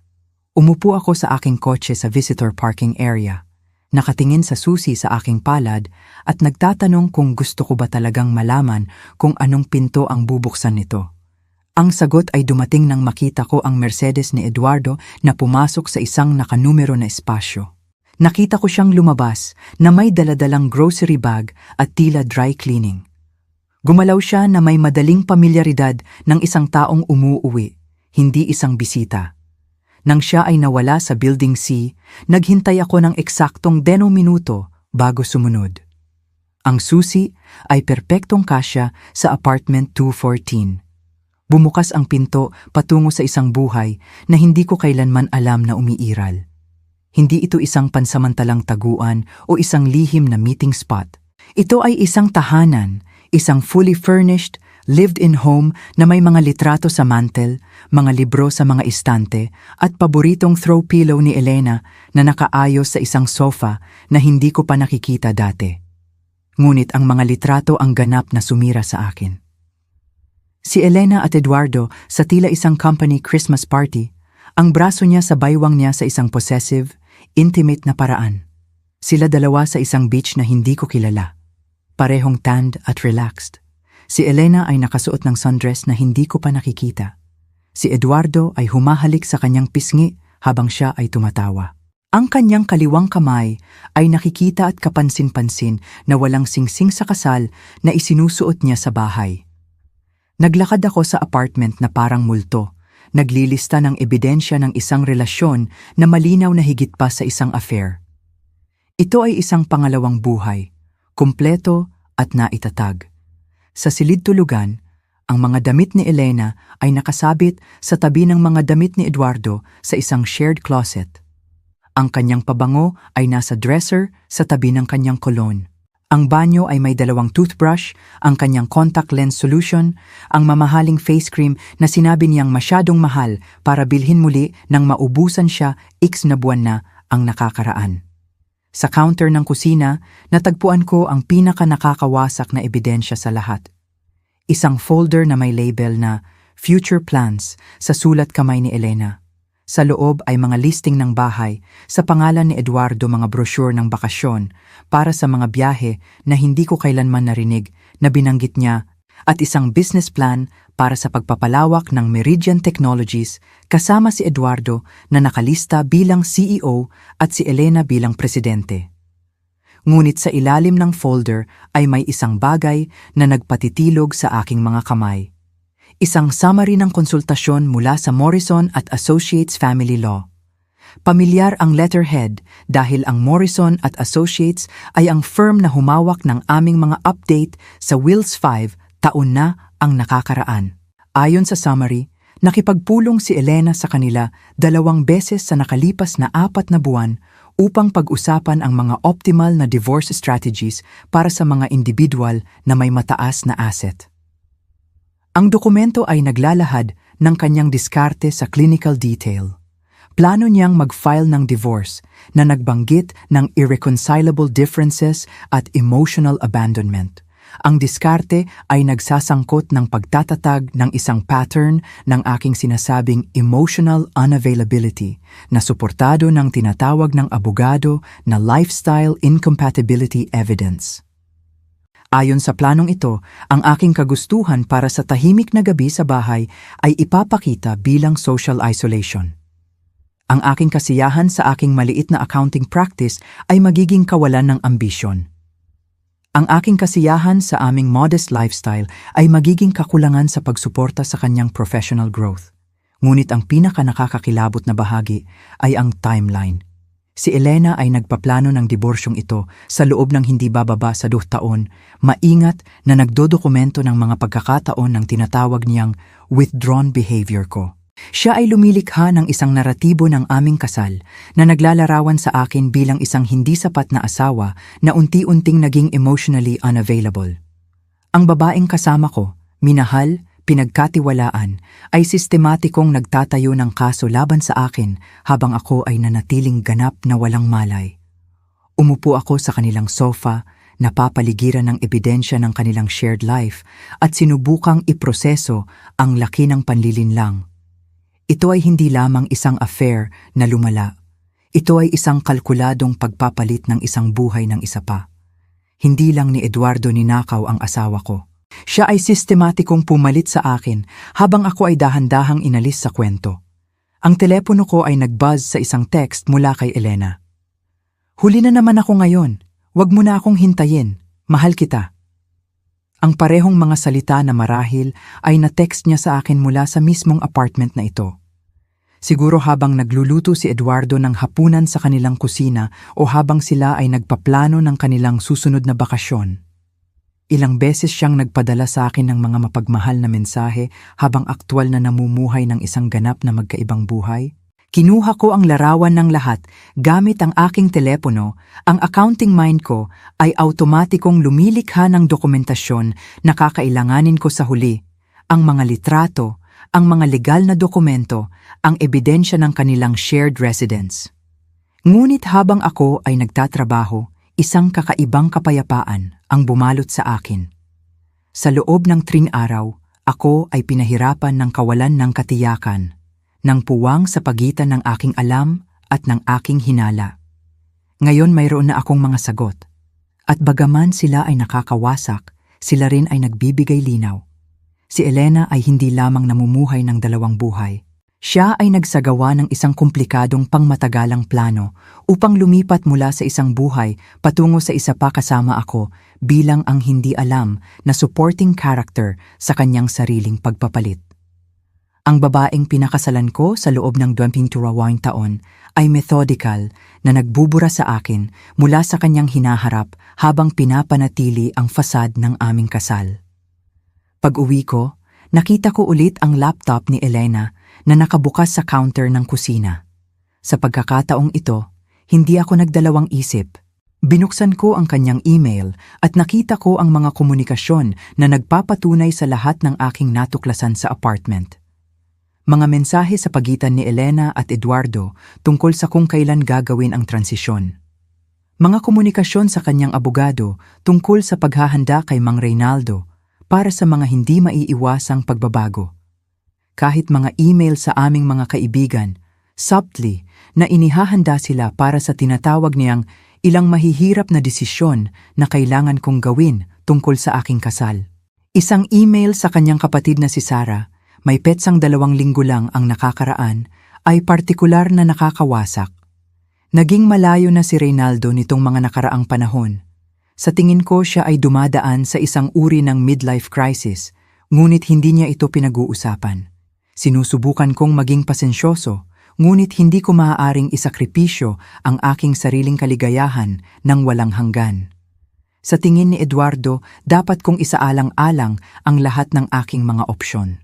Umupo ako sa aking kotse sa visitor parking area, nakatingin sa susi sa aking palad at nagtatanong kung gusto ko ba talagang malaman kung anong pinto ang bubuksan nito. Ang sagot ay dumating nang makita ko ang Mercedes ni Eduardo na pumasok sa isang nakanumero na espasyo. Nakita ko siyang lumabas na may daladalang grocery bag at tila dry cleaning. Gumalaw siya na may madaling pamilyaridad ng isang taong umuuwi, hindi isang bisita. Nang siya ay nawala sa Building C, naghintay ako ng eksaktong 10 minuto bago sumunod. Ang susi ay perpektong kasya sa apartment 214. Bumukas ang pinto patungo sa isang buhay na hindi ko kailanman alam na umiiral. Hindi ito isang pansamantalang taguan o isang lihim na meeting spot. Ito ay isang tahanan, isang fully furnished, lived-in home na may mga litrato sa mantel, mga libro sa mga istante, at paboritong throw pillow ni Elena na nakaayos sa isang sofa na hindi ko pa nakikita dati. Ngunit ang mga litrato ang ganap na sumira sa akin. Si Elena at Eduardo sa tila isang company Christmas party, ang braso niya sa baywang niya sa isang possessive, intimate na paraan. Sila dalawa sa isang beach na hindi ko kilala. Parehong tanned at relaxed. Si Elena ay nakasuot ng sundress na hindi ko pa nakikita. Si Eduardo ay humahalik sa kanyang pisngi habang siya ay tumatawa. Ang kanyang kaliwang kamay ay nakikita at kapansin-pansin na walang singsing sa kasal na isinusuot niya sa bahay. Naglakad ako sa apartment na parang multo, naglilista ng ebidensya ng isang relasyon na malinaw na higit pa sa isang affair. Ito ay isang pangalawang buhay, kumpleto at naitatag. Sa silid-tulugan, ang mga damit ni Elena ay nakasabit sa tabi ng mga damit ni Eduardo sa isang shared closet. Ang kanyang pabango ay nasa dresser sa tabi ng kanyang cologne. Ang banyo ay may 2 toothbrush, ang kanyang contact lens solution, ang mamahaling face cream na sinabi niyang masyadong mahal para bilhin muli nang maubusan siya x na buwan na ang nakakaraan. Sa counter ng kusina, natagpuan ko ang pinaka-nakakawasak na ebidensya sa lahat. Isang folder na may label na Future Plans sa sulat kamay ni Elena. Sa loob ay mga listing ng bahay, sa pangalan ni Eduardo mga brochure ng bakasyon para sa mga biyahe na hindi ko kailanman narinig na binanggit niya at isang business plan para sa pagpapalawak ng Meridian Technologies kasama si Eduardo na nakalista bilang CEO at si Elena bilang presidente. Ngunit sa ilalim ng folder ay may isang bagay na nagpatitilog sa aking mga kamay. Isang summary ng konsultasyon mula sa Morrison at Associates Family Law. Pamilyar ang letterhead dahil ang Morrison at Associates ay ang firm na humawak ng aming mga update sa Wills 5 taon na ang nakakaraan. Ayon sa summary, nakipagpulong si Elena sa kanila 2 beses sa nakalipas na 4 na buwan upang pag-usapan ang mga optimal na divorce strategies para sa mga individual na may mataas na asset. Ang dokumento ay naglalahad ng kanyang diskarte sa clinical detail. Plano niyang mag-file ng divorce na nagbanggit ng irreconcilable differences at emotional abandonment. Ang diskarte ay nagsasangkot ng pagtatatag ng isang pattern ng aking sinasabing emotional unavailability na suportado ng tinatawag ng abogado na lifestyle incompatibility evidence. Ayon sa planong ito, ang aking kagustuhan para sa tahimik na gabi sa bahay ay ipapakita bilang social isolation. Ang aking kasiyahan sa aking maliit na accounting practice ay magiging kawalan ng ambisyon. Ang aking kasiyahan sa aming modest lifestyle ay magiging kakulangan sa pagsuporta sa kanyang professional growth. Ngunit ang pinaka-nakakakilabot na bahagi ay ang timeline. Si Elena ay nagpaplano ng diborsyong ito sa loob ng hindi bababa sa 2 taon, maingat na nagdodokumento ng mga pagkakataon ng tinatawag niyang withdrawn behavior ko. Siya ay lumilikha ng isang naratibo ng aming kasal na naglalarawan sa akin bilang isang hindi sapat na asawa na unti-unting naging emotionally unavailable. Ang babaeng kasama ko, minahal, pinagkatiwalaan, ay sistematikong nagtatayo ng kaso laban sa akin habang ako ay nanatiling ganap na walang malay. Umupo ako sa kanilang sofa, napapaligiran ng ebidensya ng kanilang shared life at sinubukang iproseso ang laki ng panlilinlang. Ito ay hindi lamang isang affair na lumala. Ito ay isang kalkuladong pagpapalit ng isang buhay ng isa pa. Hindi lang ni Eduardo ninakaw ang asawa ko. Siya ay sistematikong pumalit sa akin habang ako ay dahan-dahang inalis sa kwento. Ang telepono ko ay nag-buzz sa isang text mula kay Elena. "Huli na naman ako ngayon. Huwag mo na akong hintayin. Mahal kita." Ang parehong mga salita na marahil ay na-text niya sa akin mula sa mismong apartment na ito. Siguro habang nagluluto si Eduardo ng hapunan sa kanilang kusina o habang sila ay nagpaplano ng kanilang susunod na bakasyon. Ilang beses siyang nagpadala sa akin ng mga mapagmahal na mensahe habang aktwal na namumuhay ng isang ganap na magkaibang buhay. Kinuha ko ang larawan ng lahat gamit ang aking telepono. Ang accounting mind ko ay automatikong lumilikha ng dokumentasyon na kakailanganin ko sa huli, ang mga litrato, ang mga legal na dokumento, ang ebidensya ng kanilang shared residence. Ngunit habang ako ay nagtatrabaho, isang kakaibang kapayapaan ang bumalot sa akin. Sa loob ng 3 araw, ako ay pinahirapan ng kawalan ng katiyakan, ng puwang sa pagitan ng aking alam at ng aking hinala. Ngayon mayroon na akong mga sagot. At bagaman sila ay nakakawasak, sila rin ay nagbibigay linaw. Si Elena ay hindi lamang namumuhay ng 2 buhay. Siya ay nagsagawa ng isang komplikadong pangmatagalang plano upang lumipat mula sa isang buhay patungo sa isa pa kasama ako bilang ang hindi alam na supporting character sa kanyang sariling pagpapalit. Ang babaeng pinakasalan ko sa loob ng 22 taon ay methodical na nagbubura sa akin mula sa kanyang hinaharap habang pinapanatili ang fasad ng aming kasal. Pag-uwi ko, nakita ko ulit ang laptop ni Elena na nakabukas sa counter ng kusina. Sa pagkakataong ito, hindi ako nagdalawang isip. Binuksan ko ang kanyang email at nakita ko ang mga komunikasyon na nagpapatunay sa lahat ng aking natuklasan sa apartment. Mga mensahe sa pagitan ni Elena at Eduardo tungkol sa kung kailan gagawin ang transisyon. Mga komunikasyon sa kanyang abogado tungkol sa paghahanda kay Mang Reynaldo para sa mga hindi maiiwasang pagbabago. Kahit mga email sa aming mga kaibigan, subtly na inihahanda sila para sa tinatawag niyang ilang mahihirap na desisyon na kailangan kong gawin tungkol sa aking kasal. Isang email sa kanyang kapatid na si Sarah, may petsang 2 linggo lang ang nakakaraan, ay partikular na nakakawasak. Naging malayo na si Reynaldo nitong mga nakaraang panahon. Sa tingin ko siya ay dumadaan sa isang uri ng midlife crisis, ngunit hindi niya ito pinag-uusapan. Sinusubukan kong maging pasensyoso, ngunit hindi ko maaaring isakripisyo ang aking sariling kaligayahan ng walang hanggan. Sa tingin ni Eduardo, dapat kong isaalang-alang ang lahat ng aking mga opsyon.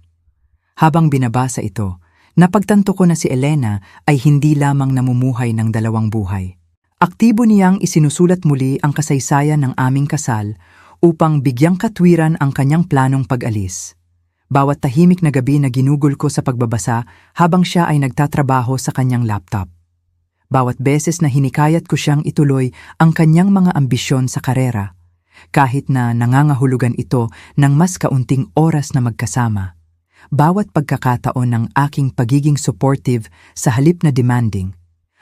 Habang binabasa ito, napagtanto ko na si Elena ay hindi lamang namumuhay ng dalawang buhay. Aktibo niyang isinusulat muli ang kasaysayan ng aming kasal upang bigyang katwiran ang kanyang planong pag-alis. Bawat tahimik na gabi na ginugol ko sa pagbabasa habang siya ay nagtatrabaho sa kanyang laptop. Bawat beses na hinikayat ko siyang ituloy ang kanyang mga ambisyon sa karera, kahit na nangangahulugan ito ng mas kaunting oras na magkasama. Bawat pagkakataon ng aking pagiging supportive sa halip na demanding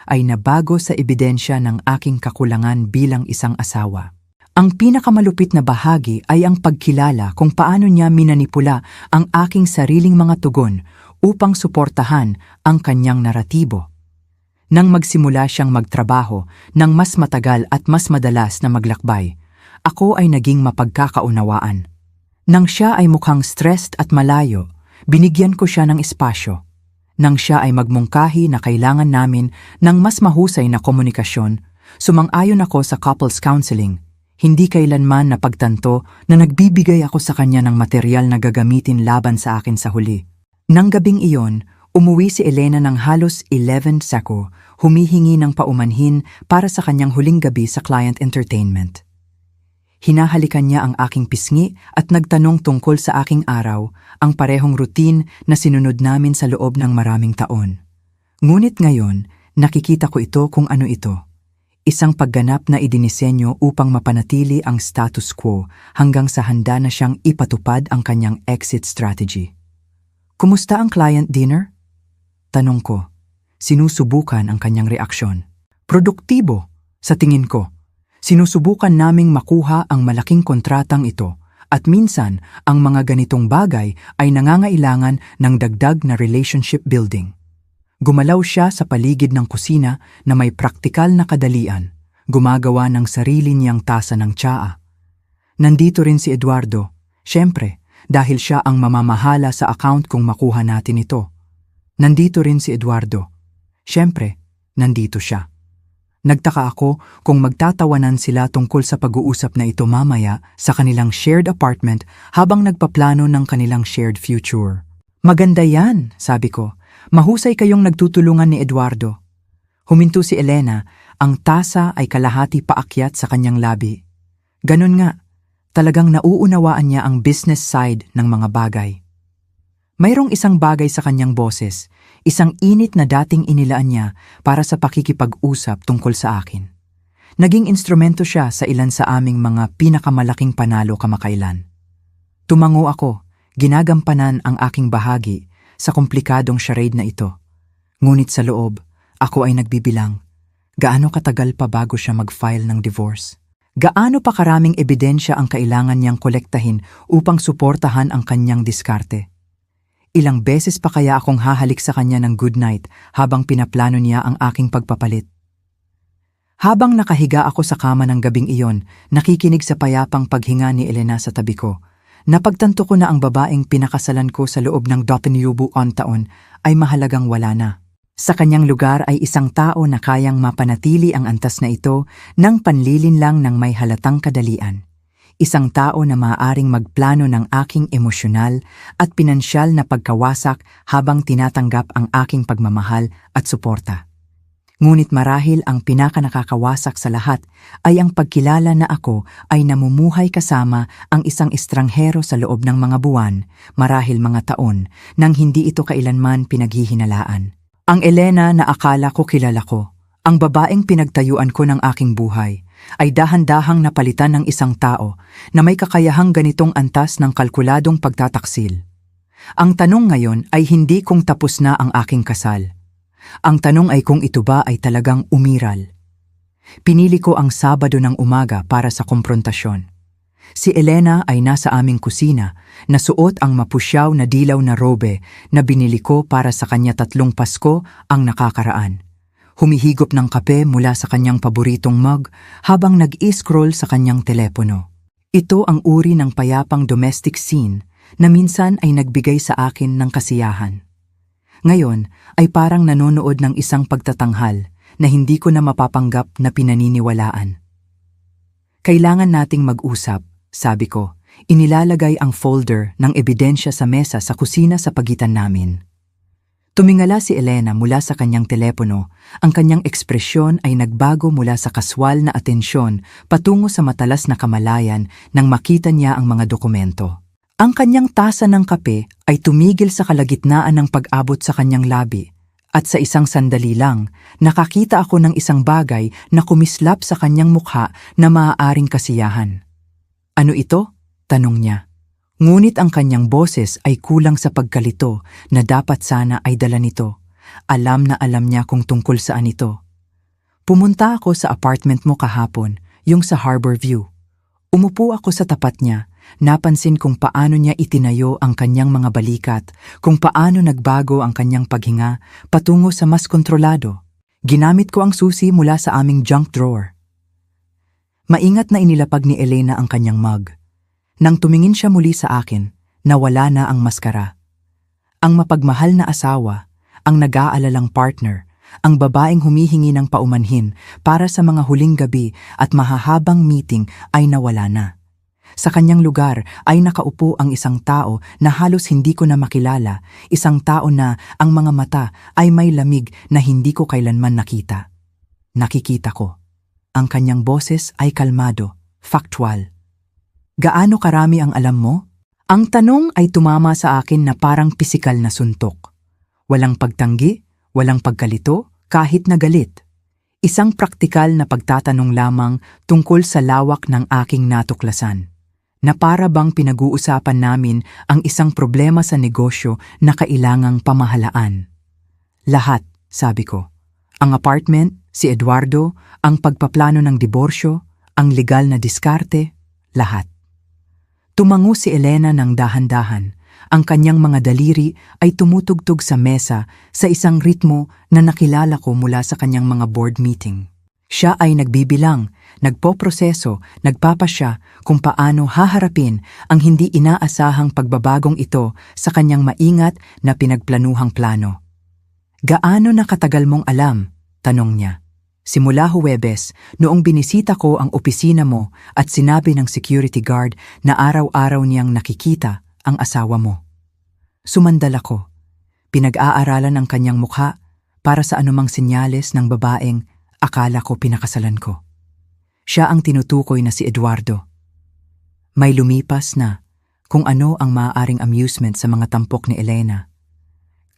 ay nabago sa ebidensya ng aking kakulangan bilang isang asawa. Ang pinakamalupit na bahagi ay ang pagkilala kung paano niya minanipula ang aking sariling mga tugon upang suportahan ang kanyang naratibo. Nang magsimula siyang magtrabaho ng mas matagal at mas madalas na maglakbay, ako ay naging mapagkakaunawaan. Nang siya ay mukhang stressed at malayo, binigyan ko siya ng espasyo. Nang siya ay magmungkahi na kailangan namin ng mas mahusay na komunikasyon, sumang-ayon ako sa couples counseling. Hindi kailanman napagtanto na nagbibigay ako sa kanya ng materyal na gagamitin laban sa akin sa huli. Nang gabing iyon, umuwi si Elena ng halos 11 sako, humihingi ng paumanhin para sa kanyang huling gabi sa client entertainment. Hinahalikan niya ang aking pisngi at nagtanong tungkol sa aking araw, ang parehong routine na sinunod namin sa loob ng maraming taon. Ngunit ngayon, nakikita ko ito kung ano ito. Isang pagganap na idinisenyo upang mapanatili ang status quo hanggang sa handa na siyang ipatupad ang kanyang exit strategy. Kumusta ang client dinner? Tanong ko. Sinusubukan ang kanyang reaksyon. Produktibo, sa tingin ko. Sinusubukan naming makuha ang malaking kontratang ito at minsan ang mga ganitong bagay ay nangangailangan ng dagdag na relationship building. Gumalaw siya sa paligid ng kusina na may praktikal na kadalian, gumagawa ng sarili niyang tasa ng tsaa. Nandito rin si Eduardo, syempre, dahil siya ang mamamahala sa account kung makuha natin ito. Nandito rin si Eduardo, syempre, nandito siya. Nagtaka ako kung magtatawanan sila tungkol sa pag-uusap na ito mamaya sa kanilang shared apartment habang nagpaplano ng kanilang shared future. Maganda yan, sabi ko. Mahusay kayong nagtutulungan ni Eduardo. Huminto si Elena, ang tasa ay kalahati paakyat sa kanyang labi. Ganon nga, talagang nauunawaan niya ang business side ng mga bagay. Mayroong isang bagay sa kanyang boses, isang init na dating inilaan niya para sa pakikipag-usap tungkol sa akin. Naging instrumento siya sa ilan sa aming mga pinakamalaking panalo kamakailan. Tumango ako, ginagampanan ang aking bahagi sa komplikadong charade na ito. Ngunit sa loob, ako ay nagbibilang. Gaano katagal pa bago siya mag-file ng divorce? Gaano pa karaming ebidensya ang kailangan niyang kolektahin upang suportahan ang kanyang diskarte? Ilang beses pa kaya akong hahalik sa kanya ng good night habang pinaplano niya ang aking pagpapalit? Habang nakahiga ako sa kama ng gabing iyon, nakikinig sa payapang paghinga ni Elena sa tabi ko, napagtanto ko na ang babaeng pinakasalan ko sa loob ng 20 taon ay mahalagang wala na. Sa kanyang lugar ay isang tao na kayang mapanatili ang antas na ito ng panlilinlang ng may halatang kadalian. Isang tao na maaaring magplano ng aking emosyonal at pinansyal na pagkawasak habang tinatanggap ang aking pagmamahal at suporta. Ngunit marahil ang pinakanakakawasak sa lahat ay ang pagkilala na ako ay namumuhay kasama ang isang estranghero sa loob ng mga buwan, marahil mga taon, nang hindi ito kailanman pinaghihinalaan. Ang Elena na akala ko kilala ko, ang babaeng pinagtayuan ko ng aking buhay, ay dahan-dahang napalitan ng isang tao na may kakayahang ganitong antas ng kalkuladong pagtataksil. Ang tanong ngayon ay hindi kung tapos na ang aking kasal. Ang tanong ay kung ito ba ay talagang umiral. Pinili ko ang Sabado ng umaga para sa komprontasyon. Si Elena ay nasa aming kusina, nasuot ang mapusyaw na dilaw na robe na binili ko para sa kanya 3 Pasko ang nakakaraan. Humihigop ng kape mula sa kanyang paboritong mug habang nag-i-scroll sa kanyang telepono. Ito ang uri ng payapang domestic scene na minsan ay nagbigay sa akin ng kasiyahan. Ngayon ay parang nanonood ng isang pagtatanghal na hindi ko na mapapanggap na pinaniniwalaan. Kailangan nating mag-usap, sabi ko. Inilalagay ang folder ng ebidensya sa mesa sa kusina sa pagitan namin. Tumingala si Elena mula sa kanyang telepono. Ang kanyang ekspresyon ay nagbago mula sa kaswal na atensyon patungo sa matalas na kamalayan nang makita niya ang mga dokumento. Ang kanyang tasa ng kape ay tumigil sa kalagitnaan ng pag-abot sa kanyang labi. At sa isang sandali lang, nakakita ako ng isang bagay na kumislap sa kanyang mukha na maaaring kasiyahan. Ano ito? Tanong niya. Ngunit ang kanyang boses ay kulang sa pagkalito na dapat sana ay dala nito. Alam na alam niya kung tungkol saan ito. Pumunta ako sa apartment mo kahapon, yung sa Harbor View. Umupo ako sa tapat niya, napansin kung paano niya itinayo ang kanyang mga balikat, kung paano nagbago ang kanyang paghinga patungo sa mas kontrolado. Ginamit ko ang susi mula sa aming junk drawer. Maingat na inilapag ni Elena ang kanyang mug. Nang tumingin siya muli sa akin, nawala na ang maskara. Ang mapagmahal na asawa, ang nag-aalalang partner, ang babaeng humihingi ng paumanhin para sa mga huling gabi at mahahabang meeting ay nawala na. Sa kanyang lugar ay nakaupo ang isang tao na halos hindi ko na makilala, isang tao na ang mga mata ay may lamig na hindi ko kailanman nakita. Nakikita ko. Ang kanyang boses ay kalmado, factual. Gaano karami ang alam mo? Ang tanong ay tumama sa akin na parang pisikal na suntok. Walang pagtanggi, walang pagkalito, kahit na galit. Isang praktikal na pagtatanong lamang tungkol sa lawak ng aking natuklasan. Na para bang pinag-uusapan namin ang isang problema sa negosyo na kailangang pamahalaan. Lahat, sabi ko. Ang apartment, si Eduardo, ang pagpaplano ng diborsyo, ang legal na diskarte, lahat. Tumango si Elena ng dahan-dahan. Ang kanyang mga daliri ay tumutugtog sa mesa sa isang ritmo na nakilala ko mula sa kanyang mga board meeting. Siya ay nagbibilang, nagpoproseso, nagpapasya kung paano haharapin ang hindi inaasahang pagbabagong ito sa kanyang maingat na pinagplanuhang plano. Gaano na katagal mong alam? Tanong niya. Simula Huwebes, noong binisita ko ang opisina mo at sinabi ng security guard na araw-araw niyang nakikita ang asawa mo. Sumandal ako. Pinag-aaralan ang kanyang mukha para sa anumang senyales ng babaeng akala ko pinakasalan ko. Siya ang tinutukoy na si Eduardo. May lumipas na kung ano ang maaaring amusement sa mga tampok ni Elena.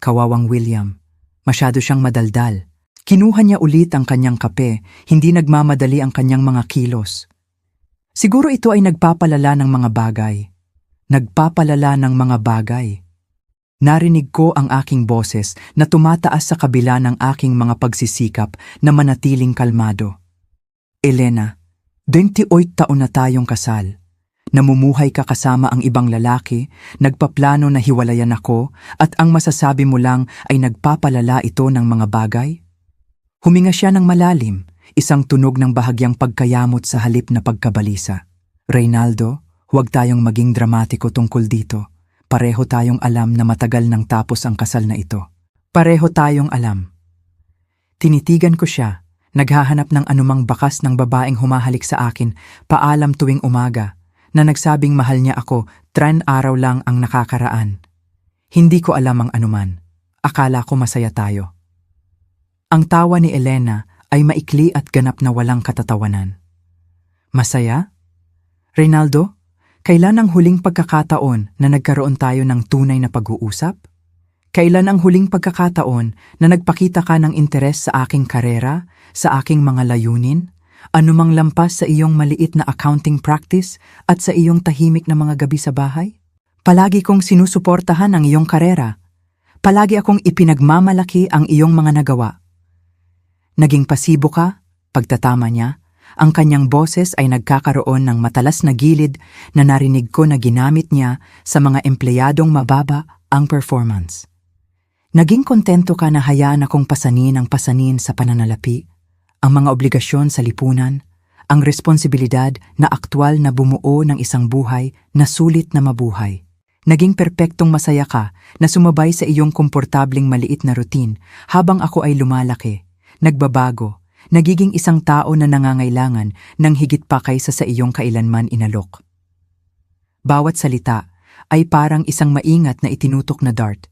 Kawawang William, masyado siyang madaldal. Kinuha niya ulit ang kanyang kape, hindi nagmamadali ang kanyang mga kilos. Siguro ito ay nagpapalala ng mga bagay. Nagpapalala ng mga bagay. Narinig ko ang aking boses na tumataas sa kabila ng aking mga pagsisikap na manatiling kalmado. Elena, 28 taon na tayong kasal. Namumuhay ka kasama ang ibang lalaki, nagpaplano na hiwalayan ako, at ang masasabi mo lang ay nagpapalala ito ng mga bagay? Huminga siya ng malalim, isang tunog ng bahagyang pagkayamot sa halip na pagkabalisa. Reynaldo, huwag tayong maging dramatiko tungkol dito. Pareho tayong alam na matagal nang tapos ang kasal na ito. Pareho tayong alam. Tinitigan ko siya, naghahanap ng anumang bakas ng babaeng humahalik sa akin, paalam tuwing umaga, na nagsabing mahal niya ako, 3 araw lang ang nakakaraan. Hindi ko alam ang anuman. Akala ko masaya tayo. Ang tawa ni Elena ay maikli at ganap na walang katatawanan. Masaya? Reynaldo, kailan ang huling pagkakataon na nagkaroon tayo ng tunay na pag-uusap? Kailan ang huling pagkakataon na nagpakita ka ng interes sa aking karera, sa aking mga layunin, anumang lampas sa iyong maliit na accounting practice at sa iyong tahimik na mga gabi sa bahay? Palagi kong sinusuportahan ang iyong karera. Palagi akong ipinagmamalaki ang iyong mga nagawa. Naging pasibo ka, pagtatama niya, ang kanyang boses ay nagkakaroon ng matalas na gilid na narinig ko na ginamit niya sa mga empleyadong mababa ang performance. Naging kontento ka na hayaan akong pasanin ang pasanin sa pananalapi, ang mga obligasyon sa lipunan, ang responsibilidad na aktwal na bumuo ng isang buhay na sulit na mabuhay. Naging perpektong masaya ka na sumabay sa iyong komportabling maliit na routine habang ako ay lumalaki, nagbabago, nagiging isang tao na nangangailangan ng higit pa kaysa sa iyong kailanman inalok. Bawat salita ay parang isang maingat na itinutok na dart,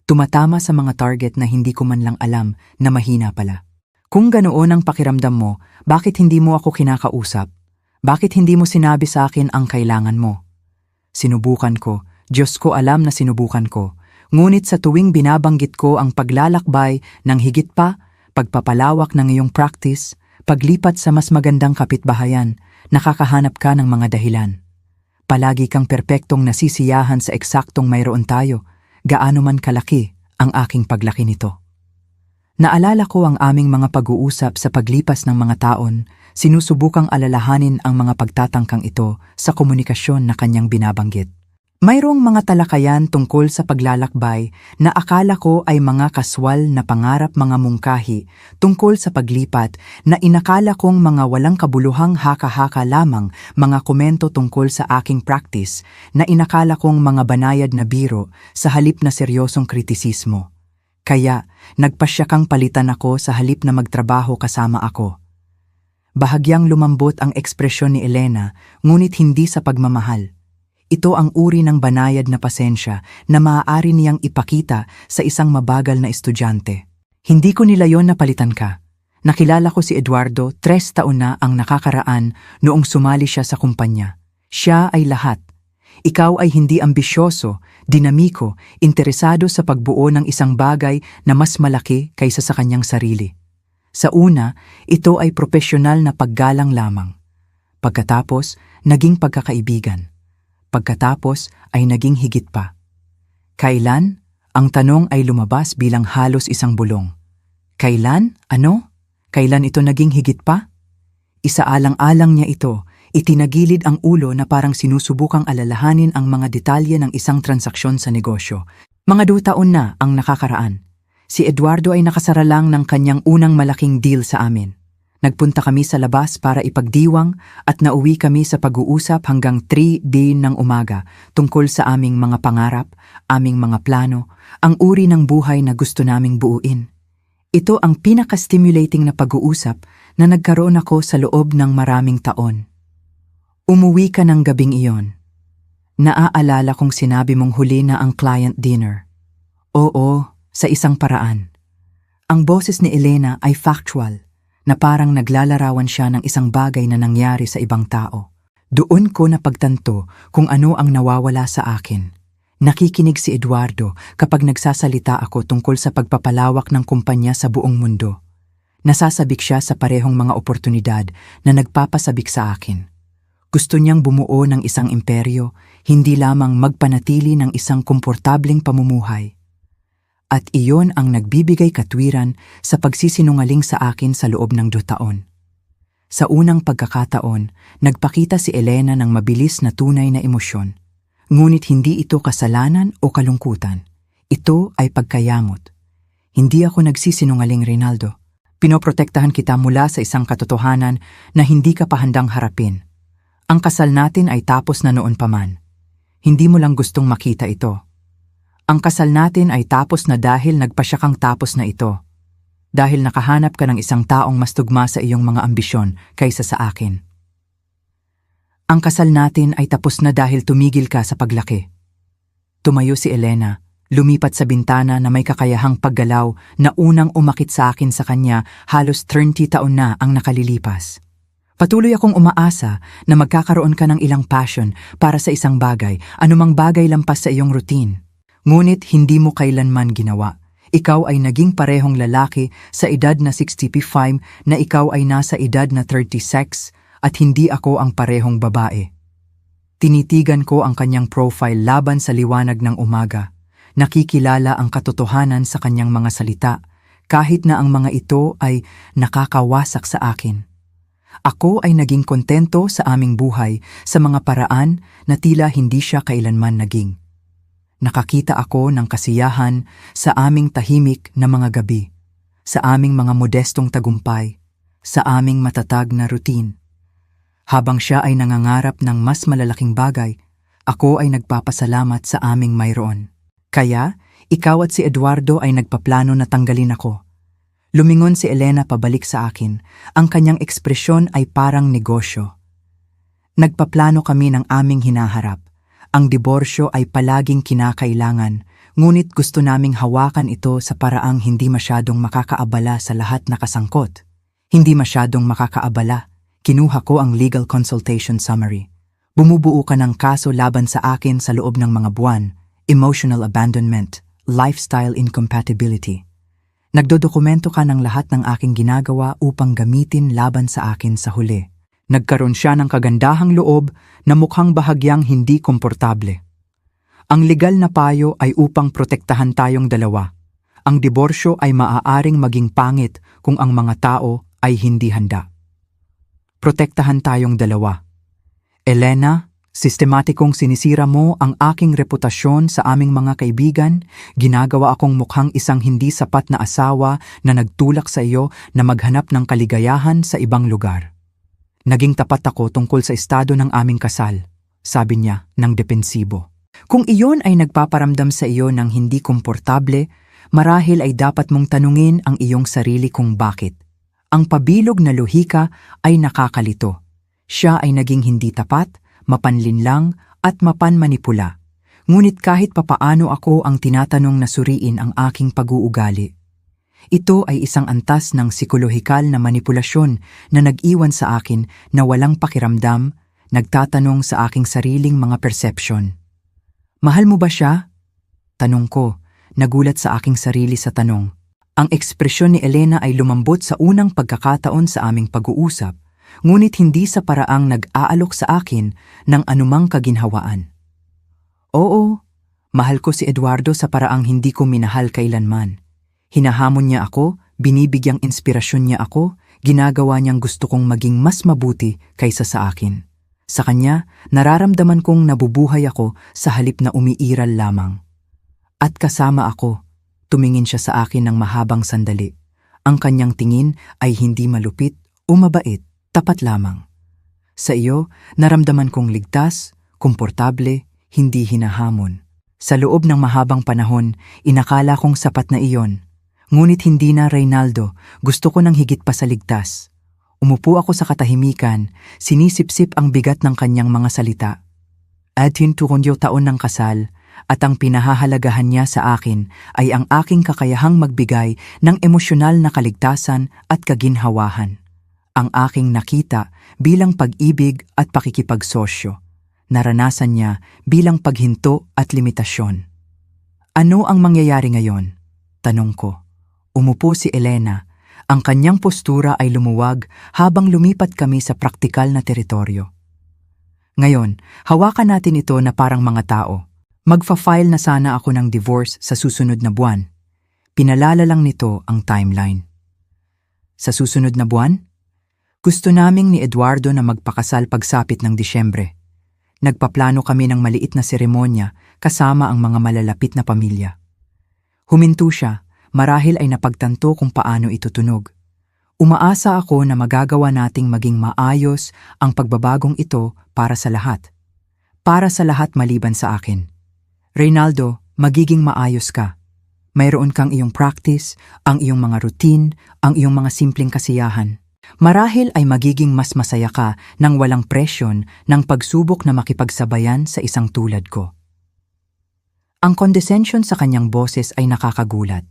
tumatama sa mga target na hindi ko man lang alam na mahina pala. Kung ganoon ang pakiramdam mo, bakit hindi mo ako kinakausap? Bakit hindi mo sinabi sa akin ang kailangan mo? Sinubukan ko, Diyos ko alam na sinubukan ko. Ngunit sa tuwing binabanggit ko ang paglalakbay ng higit pa, pagpapalawak ng iyong practice, paglipat sa mas magandang kapitbahayan, nakakahanap ka ng mga dahilan. Palagi kang perpektong nasisiyahan sa eksaktong mayroon tayo, gaano man kalaki ang aking paglaki nito. Naalala ko ang aming mga pag-uusap sa paglipas ng mga taon, sinusubukang alalahanin ang mga pagtatangkang ito sa komunikasyon na kanyang binabanggit. Mayroong mga talakayan tungkol sa paglalakbay na akala ko ay mga kaswal na pangarap mga mungkahi tungkol sa paglipat na inakala kong mga walang kabuluhang haka-haka lamang mga komento tungkol sa aking practice na inakala kong mga banayad na biro sa halip na seryosong kritisismo. Kaya nagpasya kang palitan ako sa halip na magtrabaho kasama ako. Bahagyang lumambot ang ekspresyon ni Elena ngunit hindi sa pagmamahal. Ito ang uri ng banayad na pasensya na maaari niyang ipakita sa isang mabagal na estudyante. Hindi ko nilayon na palitan ka. Nakilala ko si Eduardo 3 taon na ang nakakaraan noong sumali siya sa kumpanya. Siya ay lahat. Ikaw ay hindi ambisyoso, dinamiko, interesado sa pagbuo ng isang bagay na mas malaki kaysa sa kanyang sarili. Sa una, ito ay propesyonal na paggalang lamang. Pagkatapos, naging pagkakaibigan. Pagkatapos ay naging higit pa. Kailan? Ang tanong ay lumabas bilang halos isang bulong. Kailan? Ano? Kailan ito naging higit pa? Isaalang-alang niya ito, itinagilid ang ulo na parang sinusubukang alalahanin ang mga detalye ng isang transaksyon sa negosyo. Mga 2 taon na ang nakakaraan. Si Eduardo ay nakasara lang ng kanyang unang malaking deal sa amin. Nagpunta kami sa labas para ipagdiwang at nauwi kami sa pag-uusap hanggang 3 din ng umaga tungkol sa aming mga pangarap, aming mga plano, ang uri ng buhay na gusto naming buuin. Ito ang pinaka-stimulating na pag-uusap na nagkaroon ako sa loob ng maraming taon. Umuwi ka ng gabing iyon. Naaalala kong sinabi mong huli na ang client dinner. Oo, sa isang paraan. Ang boses ni Elena ay factual, na parang naglalarawan siya ng isang bagay na nangyari sa ibang tao. Doon ko napagtanto kung ano ang nawawala sa akin. Nakikinig si Eduardo kapag nagsasalita ako tungkol sa pagpapalawak ng kumpanya sa buong mundo. Nasasabik siya sa parehong mga oportunidad na nagpapasabik sa akin. Gusto niyang bumuo ng isang imperyo, hindi lamang magpanatili ng isang komportableng pamumuhay. At iyon ang nagbibigay katwiran sa pagsisinungaling sa akin sa loob ng 2 taon. Sa unang pagkakataon, nagpakita si Elena ng mabilis na tunay na emosyon. Ngunit hindi ito kasalanan o kalungkutan. Ito ay pagkayamot. Hindi ako nagsisinungaling, Reynaldo. Pinoprotektahan kita mula sa isang katotohanan na hindi ka pa handang harapin. Ang kasal natin ay tapos na noon pa man. Hindi mo lang gustong makita ito. Ang kasal natin ay tapos na dahil nagpasya kang tapos na ito. Dahil nakahanap ka ng isang taong mas tugma sa iyong mga ambisyon kaysa sa akin. Ang kasal natin ay tapos na dahil tumigil ka sa paglaki. Tumayo si Elena, lumipat sa bintana na may kakayahang paggalaw na unang umakit sa akin sa kanya halos 30 taon na ang nakalilipas. Patuloy akong umaasa na magkakaroon ka ng ilang passion para sa isang bagay, anumang bagay lampas sa iyong routine. Ngunit hindi mo kailanman ginawa. Ikaw ay naging parehong lalaki sa edad na 65 na ikaw ay nasa edad na 36 at hindi ako ang parehong babae. Tinitigan ko ang kanyang profile laban sa liwanag ng umaga. Nakikilala ang katotohanan sa kanyang mga salita kahit na ang mga ito ay nakakawasak sa akin. Ako ay naging kontento sa aming buhay sa mga paraan na tila hindi siya kailanman naging. Nakakita ako ng kasiyahan sa aming tahimik na mga gabi, sa aming mga modestong tagumpay, sa aming matatag na routine. Habang siya ay nangangarap ng mas malalaking bagay, Ako ay nagpapasalamat sa aming mayroon. Kaya, ikaw at si Eduardo ay nagpaplano na tanggalin ako. Lumingon si Elena pabalik sa akin. Ang kanyang ekspresyon ay parang negosyo. Nagpaplano kami ng aming hinaharap. Ang diborsyo ay palaging kinakailangan, ngunit gusto naming hawakan ito sa paraang hindi masyadong makakaabala sa lahat na kasangkot. Hindi masyadong makakaabala. Kinuha ko ang legal consultation summary. Bumubuo ka ng kaso laban sa akin sa loob ng mga buwan, emotional abandonment, lifestyle incompatibility. Nagdodokumento ka ng lahat ng aking ginagawa upang gamitin laban sa akin sa huli. Nagkaroon siya ng kagandahang loob na mukhang bahagyang hindi komportable. Ang legal na payo ay upang protektahan tayong dalawa. Ang diborsyo ay maaaring maging pangit kung ang mga tao ay hindi handa. Protektahan tayong dalawa. Elena, sistematikong sinisira mo ang aking reputasyon sa aming mga kaibigan, ginagawa akong mukhang isang hindi sapat na asawa na nagtulak sa iyo na maghanap ng kaligayahan sa ibang lugar. Naging tapat ako tungkol sa estado ng aming kasal, sabi niya ng depensibo. Kung iyon ay nagpaparamdam sa iyo ng hindi komportable, marahil ay dapat mong tanungin ang iyong sarili kung bakit. Ang pabilog na lohika ay nakakalito. Siya ay naging hindi tapat, mapanlinlang at mapanmanipula. Ngunit kahit papaano ako ang tinatanong na suriin ang aking pag-uugali. Ito ay isang antas ng psikolohikal na manipulasyon na nag-iwan sa akin na walang pakiramdam, nagtatanong sa aking sariling mga perception. Mahal mo ba siya? Tanong ko, nagulat sa aking sarili sa tanong. Ang ekspresyon ni Elena ay lumambot sa unang pagkakataon sa aming pag-uusap, ngunit hindi sa paraang nag-aalok sa akin ng anumang kaginhawaan. Oo, mahal ko si Eduardo sa paraang hindi ko minahal kailanman. Hinahamon niya ako, binibigyang inspirasyon niya ako, ginagawa niyang gusto kong maging mas mabuti kaysa sa akin. Sa kanya, nararamdaman kong nabubuhay ako sa halip na umiiral lamang. At kasama ako, tumingin siya sa akin ng mahabang sandali. Ang kanyang tingin ay hindi malupit o mabait, tapat lamang. Sa iyo, naramdaman kong ligtas, komportable, hindi hinahamon. Sa loob ng mahabang panahon, inakala kong sapat na iyon. Ngunit hindi na, Reynaldo, gusto ko ng higit pa sa ligtas. Umupo ako sa katahimikan, sinisipsip ang bigat ng kanyang mga salita. At hintukon taon ng kasal, at ang pinahahalagahan niya sa akin ay ang aking kakayahang magbigay ng emosyonal na kaligtasan at kaginhawahan. Ang aking nakita bilang pag-ibig at pakikipagsosyo. Naranasan niya bilang paghinto at limitasyon. Ano ang mangyayari ngayon? Tanong ko. Umupo si Elena. Ang kanyang postura ay lumuwag habang lumipat kami sa praktikal na teritoryo. Ngayon, hawakan natin ito na parang mga tao. Magfa-file na sana ako ng divorce sa susunod na buwan. Pinalala lang nito ang timeline. Sa susunod na buwan? Gusto naming ni Eduardo na magpakasal pagsapit ng Disyembre. Nagpaplano kami ng maliit na seremonya kasama ang mga malalapit na pamilya. Huminto siya. Marahil ay napagtanto kung paano ito tunog. Umaasa ako na magagawa nating maging maayos ang pagbabagong ito para sa lahat. Para sa lahat maliban sa akin. Reynaldo, magiging maayos ka. Mayroon kang iyong practice, ang iyong mga routine, ang iyong mga simpleng kasiyahan. Marahil ay magiging mas masaya ka nang walang presyon ng pagsubok na makipagsabayan sa isang tulad ko. Ang condescension sa kanyang boses ay nakakagulat.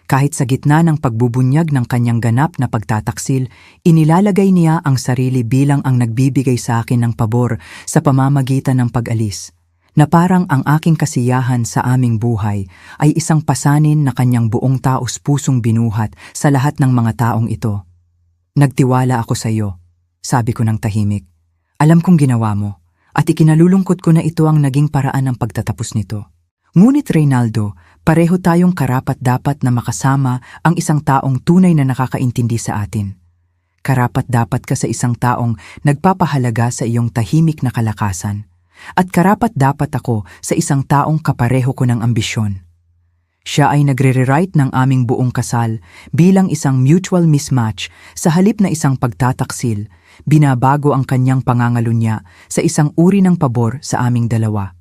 Kahit sa gitna ng pagbubunyag ng kanyang ganap na pagtataksil, inilalagay niya ang sarili bilang ang nagbibigay sa akin ng pabor sa pamamagitan ng pag-alis, na parang ang aking kasiyahan sa aming buhay ay isang pasanin na kanyang buong taos-pusong binuhat sa lahat ng mga taong ito. Nagtiwala ako sa iyo, sabi ko ng tahimik. Alam kong ginawa mo, at ikinalulungkot ko na ito ang naging paraan ng pagtatapos nito. Ngunit Reynaldo, pareho tayong karapat-dapat na makasama ang isang taong tunay na nakakaintindi sa atin. Karapat-dapat ka sa isang taong nagpapahalaga sa iyong tahimik na kalakasan. At karapat-dapat ako sa isang taong kapareho ko ng ambisyon. Siya ay nagre-rewrite ng aming buong kasal bilang isang mutual mismatch sa halip na isang pagtataksil, binabago ang kanyang pangangalunya sa isang uri ng pabor sa aming dalawa.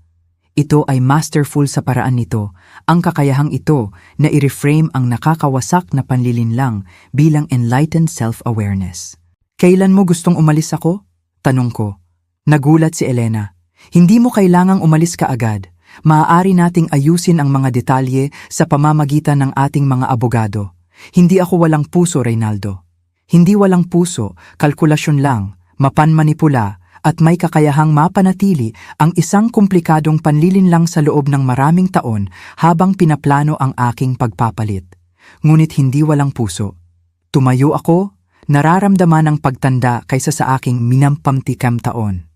Ito ay masterful sa paraan nito, ang kakayahang ito na i-reframe ang nakakawasak na panlilinlang bilang enlightened self-awareness. Kailan mo gustong umalis ako? Tanong ko. Nagulat si Elena. Hindi mo kailangang umalis ka agad. Maaari nating ayusin ang mga detalye sa pamamagitan ng ating mga abogado. Hindi ako walang puso, Reynaldo. Hindi walang puso, kalkulasyon lang, mapanmanipula, at may kakayahang mapanatili ang isang komplikadong panlilinlang sa loob ng maraming taon habang pinaplano ang aking pagpapalit. Ngunit hindi walang puso. Tumayo ako, nararamdaman ang pagtanda kaysa sa aking minampamtikam taon.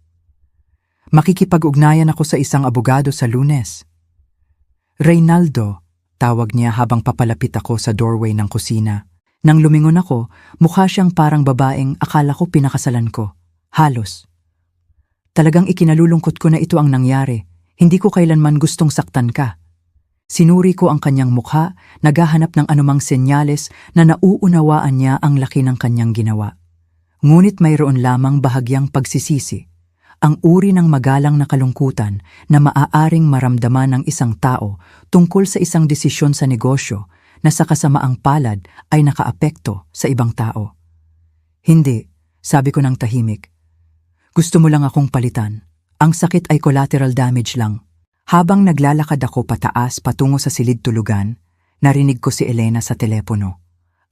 Makikipag-ugnayan ako sa isang abogado sa Lunes. Reynaldo, tawag niya habang papalapit ako sa doorway ng kusina. Nang lumingon ako, mukha siyang parang babaeng akala ko pinakasalan ko. Halos. Talagang ikinalulungkot ko na ito ang nangyari. Hindi ko kailanman gustong saktan ka. Sinuri ko ang kanyang mukha, naghahanap ng anumang senyales na nauunawaan niya ang laki ng kanyang ginawa. Ngunit mayroon lamang bahagyang pagsisisi. Ang uri ng magalang na kalungkutan na maaaring maramdaman ng isang tao tungkol sa isang desisyon sa negosyo na sa kasamaang palad ay nakaapekto sa ibang tao. Hindi, sabi ko ng tahimik. Gusto mo lang akong palitan. Ang sakit ay collateral damage lang. Habang naglalakad ako pataas patungo sa silid tulugan, narinig ko si Elena sa telepono.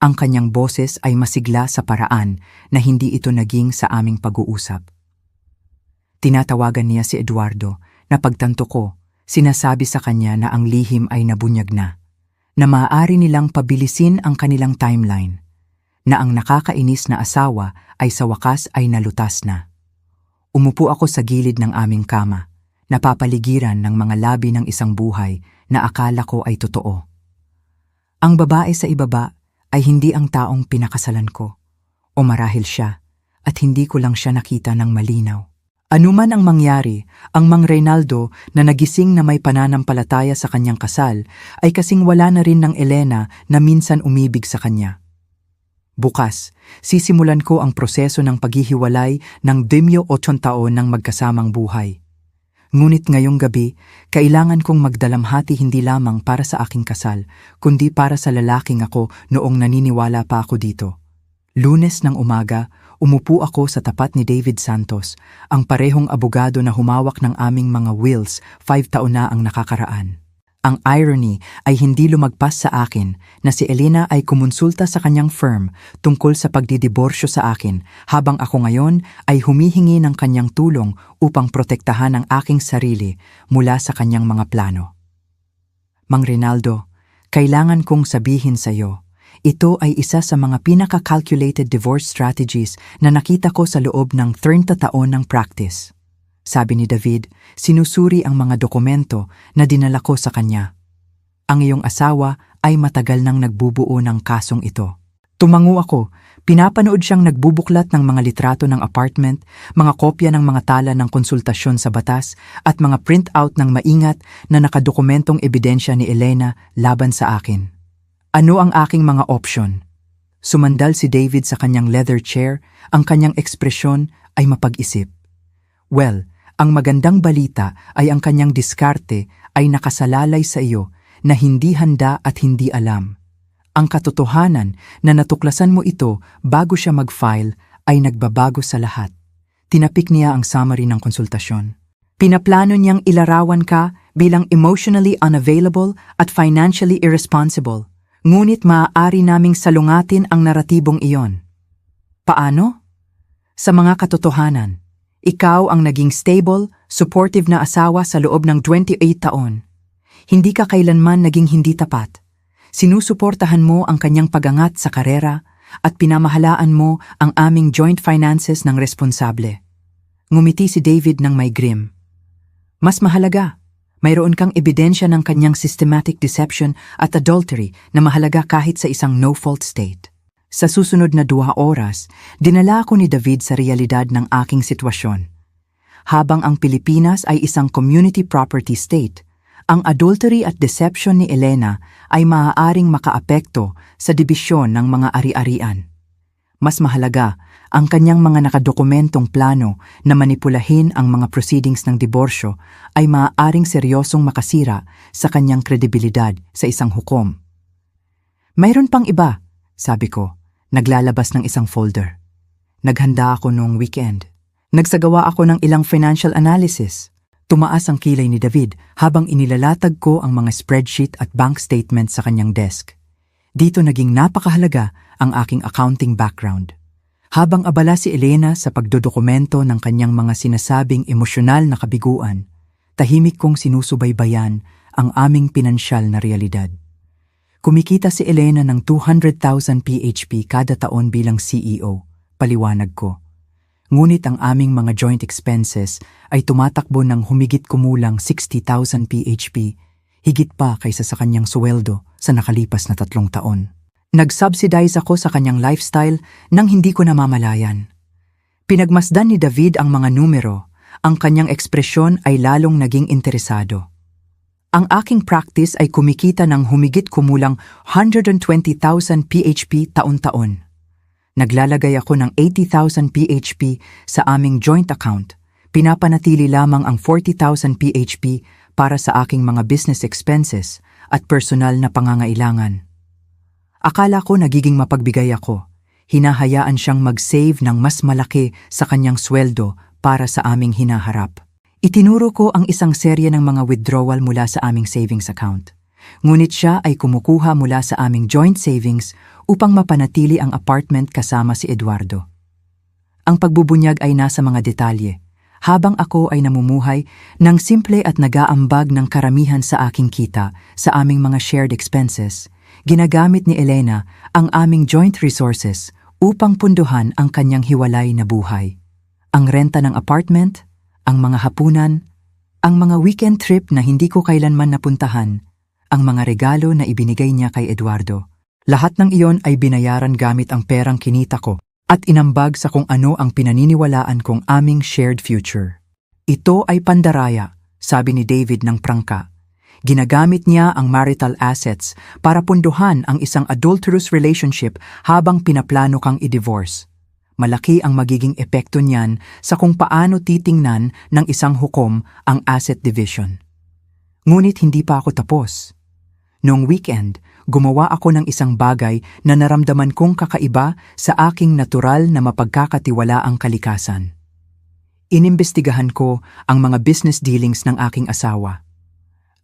Ang kanyang boses ay masigla sa paraan na hindi ito naging sa aming pag-uusap. Tinatawagan niya si Eduardo na pagtanto ko, sinasabi sa kanya na ang lihim ay nabunyag na maaari nilang pabilisin ang kanilang timeline, na ang nakakainis na asawa ay sa wakas ay nalutas na. Umupo ako sa gilid ng aming kama, napapaligiran ng mga labi ng isang buhay na akala ko ay totoo. Ang babae sa ibaba ay hindi ang taong pinakasalan ko, o marahil siya, at hindi ko lang siya nakita ng malinaw. Anuman ang mangyari, ang Mang Reynaldo na nagising na may pananampalataya sa kanyang kasal ay kasing wala na rin ng Elena na minsan umibig sa kanya. Bukas, sisimulan ko ang proseso ng paghihiwalay ng 18 taon ng magkasamang buhay. Ngunit ngayong gabi, kailangan kong magdalamhati hindi lamang para sa aking kasal, kundi para sa lalaking ako noong naniniwala pa ako dito. Lunes ng umaga, umupo ako sa tapat ni David Santos, ang parehong abogado na humawak ng aming mga wills 5 taon na ang nakakaraan. Ang irony ay hindi lumagpas sa akin na si Elena ay kumonsulta sa kanyang firm tungkol sa pagdidiborsyo sa akin habang ako ngayon ay humihingi ng kanyang tulong upang protektahan ang aking sarili mula sa kanyang mga plano. Mang Reynaldo, kailangan kong sabihin sa iyo, ito ay isa sa mga pinaka-calculated divorce strategies na nakita ko sa loob ng 30 taon ng practice. Sabi ni David, sinusuri ang mga dokumento na dinala ko sa kanya. Ang iyong asawa ay matagal nang nagbubuo ng kasong ito. Tumango ako, pinapanood siyang nagbubuklat ng mga litrato ng apartment, mga kopya ng mga tala ng konsultasyon sa batas, at mga print-out ng maingat na nakadokumentong ebidensya ni Elena laban sa akin. Ano ang aking mga opsyon? Sumandal si David sa kanyang leather chair, ang kanyang ekspresyon ay mapag-isip. Well, ang magandang balita ay ang kanyang diskarte ay nakasalalay sa iyo na hindi handa at hindi alam. Ang katotohanan na natuklasan mo ito bago siya mag-file ay nagbabago sa lahat. Tinapik niya ang summary ng konsultasyon. Pinaplano niyang ilarawan ka bilang emotionally unavailable at financially irresponsible. Ngunit maaari naming salungatin ang naratibong iyon. Paano? Sa mga katotohanan. Ikaw ang naging stable, supportive na asawa sa loob ng 28 taon. Hindi ka kailanman naging hindi tapat. Sinusuportahan mo ang kanyang pagangat sa karera at pinamahalaan mo ang aming joint finances ng responsable. Ngumiti si David ng may grim. Mas mahalaga, mayroon kang ebidensya ng kanyang systematic deception at adultery na mahalaga kahit sa isang no-fault state. Sa susunod na 2 oras, dinala ako ni David sa realidad ng aking sitwasyon. Habang ang Pilipinas ay isang community property state, ang adultery at deception ni Elena ay maaaring makaapekto sa dibisyon ng mga ari-arian. Mas mahalaga, Ang kanyang mga nakadokumentong plano na manipulahin ang mga proceedings ng diborsyo ay maaaring seryosong makasira sa kanyang kredibilidad sa isang hukom. Mayroon pang iba, sabi ko, naglalabas ng isang folder. Naghanda ako noong weekend. Nagsagawa ako ng ilang financial analysis. Tumaas ang kilay ni David habang inilalatag ko ang mga spreadsheet at bank statement sa kanyang desk. Dito naging napakahalaga ang aking accounting background. Habang abala si Elena sa pagdodokumento ng kanyang mga sinasabing emosyonal na kabiguan, tahimik kong sinusubaybayan ang aming pinansyal na realidad. Kumikita si Elena ng 200,000 PHP kada taon bilang CEO, paliwanag ko. Ngunit ang aming mga joint expenses ay tumatakbo ng humigit kumulang 60,000 PHP, higit pa kaysa sa kanyang sweldo sa nakalipas na 3 taon. Nag-subsidize ako sa kanyang lifestyle nang hindi ko namamalayan. Pinagmasdan ni David ang mga numero, ang kanyang ekspresyon ay lalong naging interesado. Ang aking practice ay kumikita ng humigit kumulang 120,000 PHP taon-taon. Naglalagay ako ng 80,000 PHP sa aming joint account. Pinapanatili lamang ang 40,000 PHP para sa aking mga business expenses at personal na pangangailangan. Akala ko nagiging mapagbigay ako. Hinahayaan siyang mag-save ng mas malaki sa kanyang sweldo para sa aming hinaharap. Itinuro ko ang isang serye ng mga withdrawal mula sa aming savings account. Ngunit siya ay kumukuha mula sa aming joint savings upang mapanatili ang apartment kasama si Eduardo. Ang pagbubunyag ay nasa mga detalye, habang ako ay namumuhay ng simple at nag-aambag ng karamihan sa aking kita sa aming mga shared expenses. Ginagamit ni Elena ang aming joint resources upang punduhan ang kanyang hiwalay na buhay. Ang renta ng apartment, ang mga hapunan, ang mga weekend trip na hindi ko kailanman napuntahan, ang mga regalo na ibinigay niya kay Eduardo. Lahat ng iyon ay binayaran gamit ang perang kinita ko at inambag sa kung ano ang pinaniniwalaan kong aming shared future. Ito ay pandaraya, sabi ni David ng prangka. Ginagamit niya ang marital assets para punduhan ang isang adulterous relationship habang pinaplano kang i-divorce. Malaki ang magiging epekto niyan sa kung paano titingnan ng isang hukom ang asset division. Ngunit hindi pa ako tapos. Noong weekend, gumawa ako ng isang bagay na naramdaman kong kakaiba sa aking natural na mapagkakatiwalaang kalikasan. Inimbestigahan ko ang mga business dealings ng aking asawa.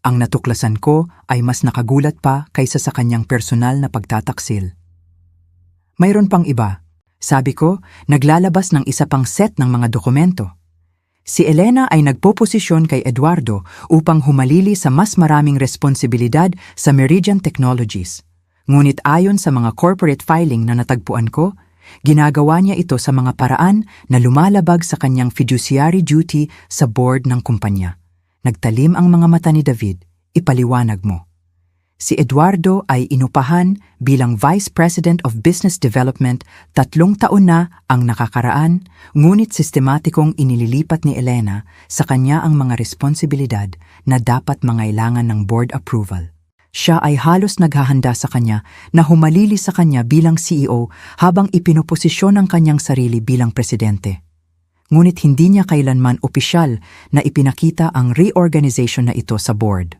Ang natuklasan ko ay mas nakagulat pa kaysa sa kanyang personal na pagtataksil. Mayroon pang iba. Sabi ko, naglalabas ng isa pang set ng mga dokumento. Si Elena ay nagpoposisyon kay Eduardo upang humalili sa mas maraming responsibilidad sa Meridian Technologies. Ngunit ayon sa mga corporate filing na natagpuan ko, ginagawa niya ito sa mga paraan na lumalabag sa kanyang fiduciary duty sa board ng kumpanya. Nagtalim ang mga mata ni David, ipaliwanag mo. Si Eduardo ay inupahan bilang Vice President of Business Development 3 taon na ang nakakaraan, ngunit sistematikong inililipat ni Elena sa kanya ang mga responsibilidad na dapat mangailangan ng board approval. Siya ay halos naghahanda sa kanya na humalili sa kanya bilang CEO habang ipinoposisyon ang kanyang sarili bilang presidente. Ngunit hindi niya kailanman opisyal na ipinakita ang reorganization na ito sa board.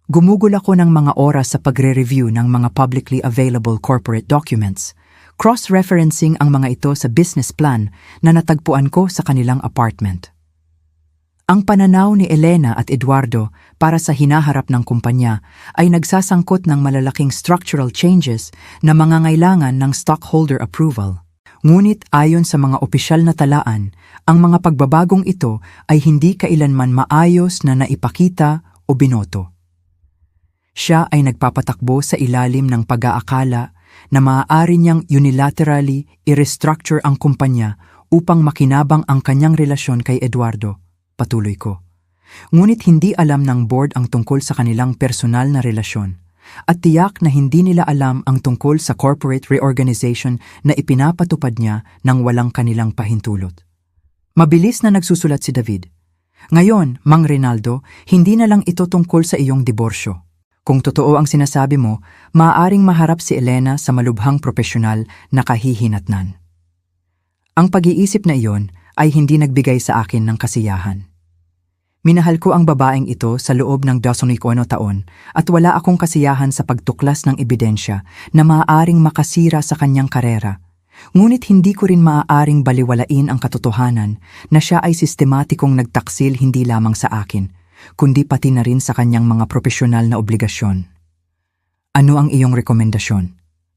Gumugol ako ng mga oras sa pagre-review ng mga publicly available corporate documents, cross-referencing ang mga ito sa business plan na natagpuan ko sa kanilang apartment. Ang pananaw ni Elena at Eduardo para sa hinaharap ng kumpanya ay nagsasangkot ng malalaking structural changes na mangangailangan ng stockholder approval. Ngunit ayon sa mga opisyal na talaan, ang mga pagbabagong ito ay hindi kailanman maayos na naipakita o binoto. Siya ay nagpapatakbo sa ilalim ng pag-aakala na maaari niyang unilaterally i-restructure ang kumpanya upang makinabang ang kanyang relasyon kay Eduardo, patuloy ko. Ngunit hindi alam ng board ang tungkol sa kanilang personal na relasyon. At tiyak na hindi nila alam ang tungkol sa corporate reorganization na ipinapatupad niya nang walang kanilang pahintulot. Mabilis na nagsusulat si David. Ngayon, Mang Rinaldo, hindi na lang ito tungkol sa iyong diborsyo. Kung totoo ang sinasabi mo, maaaring maharap si Elena sa malubhang propesyonal na kahihinatnan. Ang pag-iisip na iyon ay hindi nagbigay sa akin ng kasiyahan. Minahal ko ang babaeng ito sa loob ng 21 taon at wala akong kasiyahan sa pagtuklas ng ebidensya na maaaring makasira sa kanyang karera. Ngunit hindi ko rin maaaring baliwalain ang katotohanan na siya ay sistematikong nagtaksil hindi lamang sa akin, kundi pati na rin sa kanyang mga profesional na obligasyon. Ano ang iyong rekomendasyon?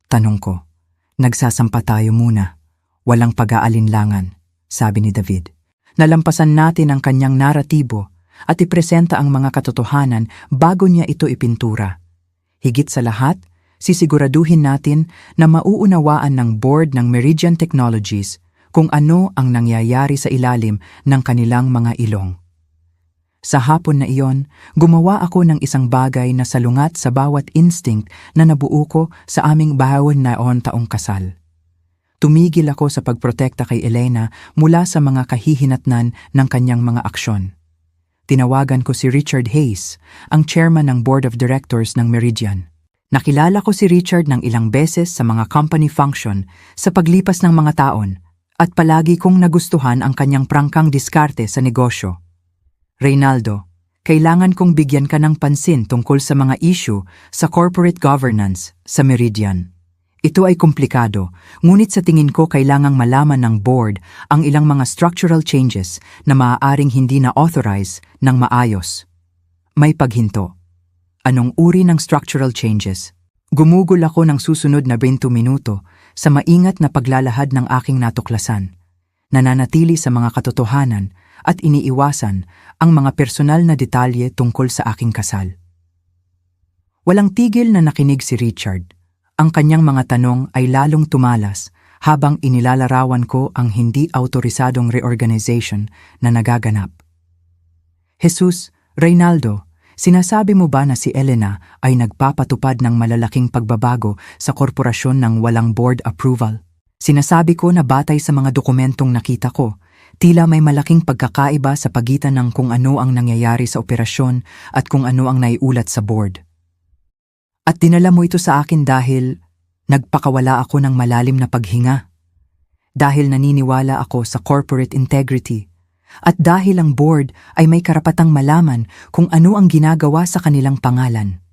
Tanong ko. Nagsasampa tayo muna. Walang pag-aalinlangan, sabi ni David. Nalampasan natin ang kanyang naratibo at ipresenta ang mga katotohanan bago niya ito ipintura. Higit sa lahat, sisiguraduhin natin na mauunawaan ng board ng Meridian Technologies kung ano ang nangyayari sa ilalim ng kanilang mga ilong. Sa hapon na iyon, gumawa ako ng isang bagay na salungat sa bawat instinct na nabuo ko sa aming bawon na taong kasal. Tumigil ako sa pagprotekta kay Elena mula sa mga kahihinatnan ng kanyang mga aksyon. Tinawagan ko si Richard Hayes, ang chairman ng board of directors ng Meridian. Nakilala ko si Richard ng ilang beses sa mga company function sa paglipas ng mga taon at palagi kong nagustuhan ang kanyang prangkang diskarte sa negosyo. Reynaldo, kailangan kong bigyan ka ng pansin tungkol sa mga issue sa corporate governance sa Meridian. Ito ay komplikado, ngunit sa tingin ko kailangang malaman ng board ang ilang mga structural changes na maaaring hindi na-authorize ng maayos. May paghinto. Anong uri ng structural changes? Gumugol ako ng susunod na 20 minuto sa maingat na paglalahad ng aking natuklasan. Nananatili sa mga katotohanan at iniiwasan ang mga personal na detalye tungkol sa aking kasal. Walang tigil na nakinig si Richard. Ang kanyang mga tanong ay lalong tumalas habang inilalarawan ko ang hindi autorisadong reorganization na nagaganap. Jesus, Reynaldo, sinasabi mo ba na si Elena ay nagpapatupad ng malalaking pagbabago sa korporasyon ng walang board approval? Sinasabi ko na batay sa mga dokumentong nakita ko, tila may malaking pagkakaiba sa pagitan ng kung ano ang nangyayari sa operasyon at kung ano ang naiulat sa board. At dinala mo ito sa akin dahil nagpakawala ako ng malalim na paghinga. Dahil naniniwala ako sa corporate integrity. At dahil ang board ay may karapatang malaman kung ano ang ginagawa sa kanilang pangalan.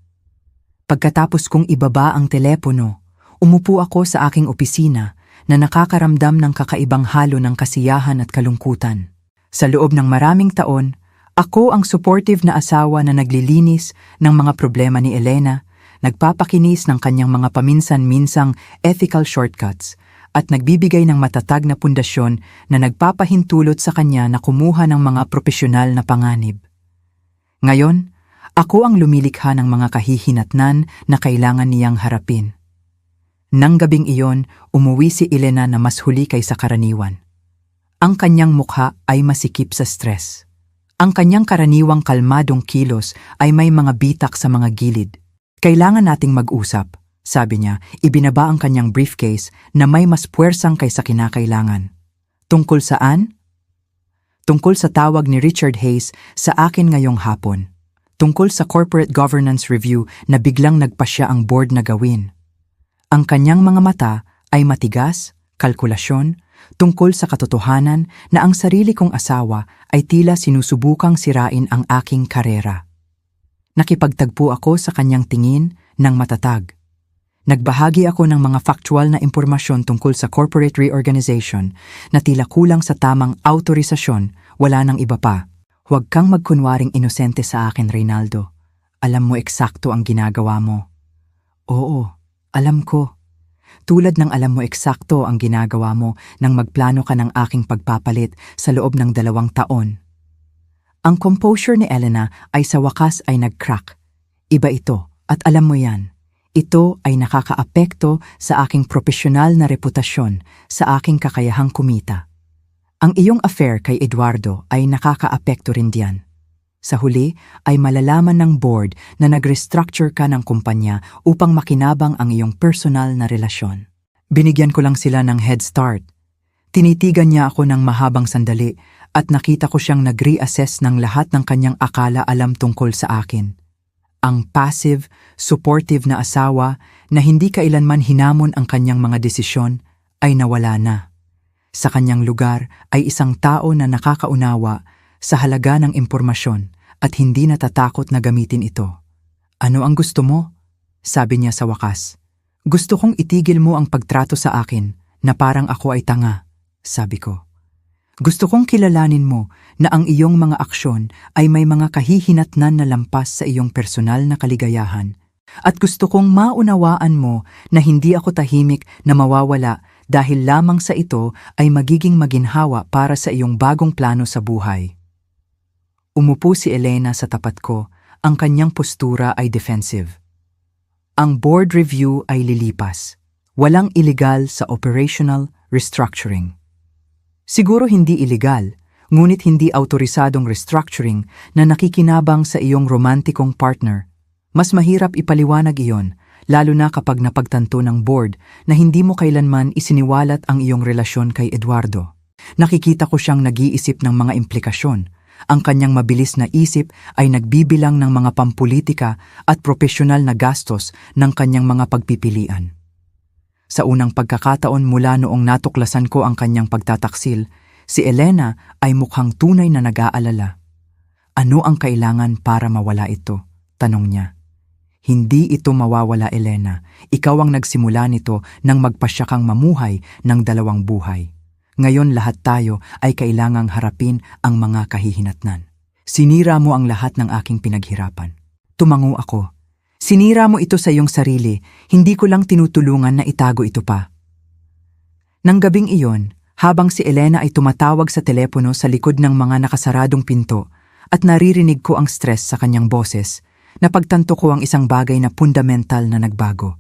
Pagkatapos kong ibaba ang telepono, umupo ako sa aking opisina na nakakaramdam ng kakaibang halo ng kasiyahan at kalungkutan. Sa loob ng maraming taon, ako ang supportive na asawa na naglilinis ng mga problema ni Elena, nagpapakinis ng kanyang mga paminsan-minsang ethical shortcuts at nagbibigay ng matatag na pundasyon na nagpapahintulot sa kanya na kumuha ng mga profesional na panganib. Ngayon, ako ang lumilikha ng mga kahihinatnan na kailangan niyang harapin. Nang gabing iyon, umuwi si Elena na mas huli kaysa karaniwan. Ang kanyang mukha ay masikip sa stress. Ang kanyang karaniwang kalmadong kilos ay may mga bitak sa mga gilid. Kailangan nating mag-usap, sabi niya, ibinaba ang kanyang briefcase na may mas puwersang kaysa kinakailangan. Tungkol saan? Tungkol sa tawag ni Richard Hayes sa akin ngayong hapon. Tungkol sa corporate governance review na biglang nagpasya ang board na gawin. Ang kanyang mga mata ay matigas, kalkulasyon, tungkol sa katotohanan na ang sarili kong asawa ay tila sinusubukang sirain ang aking karera. Nakipagtagpo ako sa kanyang tingin ng matatag. Nagbahagi ako ng mga factual na impormasyon tungkol sa corporate reorganization na tila kulang sa tamang autorisasyon, wala nang iba pa. Huwag kang magkunwaring inosente sa akin, Reynaldo. Alam mo eksakto ang ginagawa mo. Oo, alam ko. Tulad ng alam mo eksakto ang ginagawa mo nang magplano ka ng aking pagpapalit sa loob ng 2 taon. Ang composure ni Elena ay sa wakas ay nag-crack. Iba ito, at alam mo yan. Ito ay nakakaapekto sa aking profesional na reputasyon, sa aking kakayahang kumita. Ang iyong affair kay Eduardo ay nakakaapekto rin diyan. Sa huli ay malalaman ng board na nag-restructure ka ng kumpanya upang makinabang ang iyong personal na relasyon. Binigyan ko lang sila ng head start. Tinitigan niya ako ng mahabang sandali at nakita ko siyang nag-reassess ng lahat ng kanyang akala alam tungkol sa akin. Ang passive, supportive na asawa na hindi kailanman hinamon ang kanyang mga desisyon ay nawala na. Sa kanyang lugar ay isang tao na nakakaunawa sa halaga ng impormasyon at hindi natatakot na gamitin ito. Ano ang gusto mo? Sabi niya sa wakas. Gusto kong itigil mo ang pagtrato sa akin na parang ako ay tanga, sabi ko. Gusto kong kilalanin mo na ang iyong mga aksyon ay may mga kahihinatnan na lampas sa iyong personal na kaligayahan. At gusto kong maunawaan mo na hindi ako tahimik na mawawala dahil lamang sa ito ay magiging maginhawa para sa iyong bagong plano sa buhay. Umupo si Elena sa tapat ko, ang kanyang postura ay defensive. Ang board review ay lilipas. Walang illegal sa operational restructuring. Siguro hindi illegal, ngunit hindi autorisadong restructuring na nakikinabang sa iyong romantikong partner. Mas mahirap ipaliwanag iyon, lalo na kapag napagtanto ng board na hindi mo kailanman isiniwalat ang iyong relasyon kay Eduardo. Nakikita ko siyang nag-iisip ng mga implikasyon. Ang kanyang mabilis na isip ay nagbibilang ng mga pampulitika at propesyonal na gastos ng kanyang mga pagpipilian. Sa unang pagkakataon mula noong natuklasan ko ang kanyang pagtataksil, si Elena ay mukhang tunay na nag-aalala. Ano ang kailangan para mawala ito? Tanong niya. Hindi ito mawawala, Elena. Ikaw ang nagsimula nito nang magpasya kang mamuhay ng dalawang buhay. Ngayon lahat tayo ay kailangang harapin ang mga kahihinatnan. Sinira mo ang lahat ng aking pinaghirapan. Tumango ako. Sinira mo ito sa iyong sarili, hindi ko lang tinutulungan na itago ito pa. Nang gabing iyon, habang si Elena ay tumatawag sa telepono sa likod ng mga nakasaradong pinto at naririnig ko ang stress sa kanyang boses, napagtanto ko ang isang bagay na fundamental na nagbago.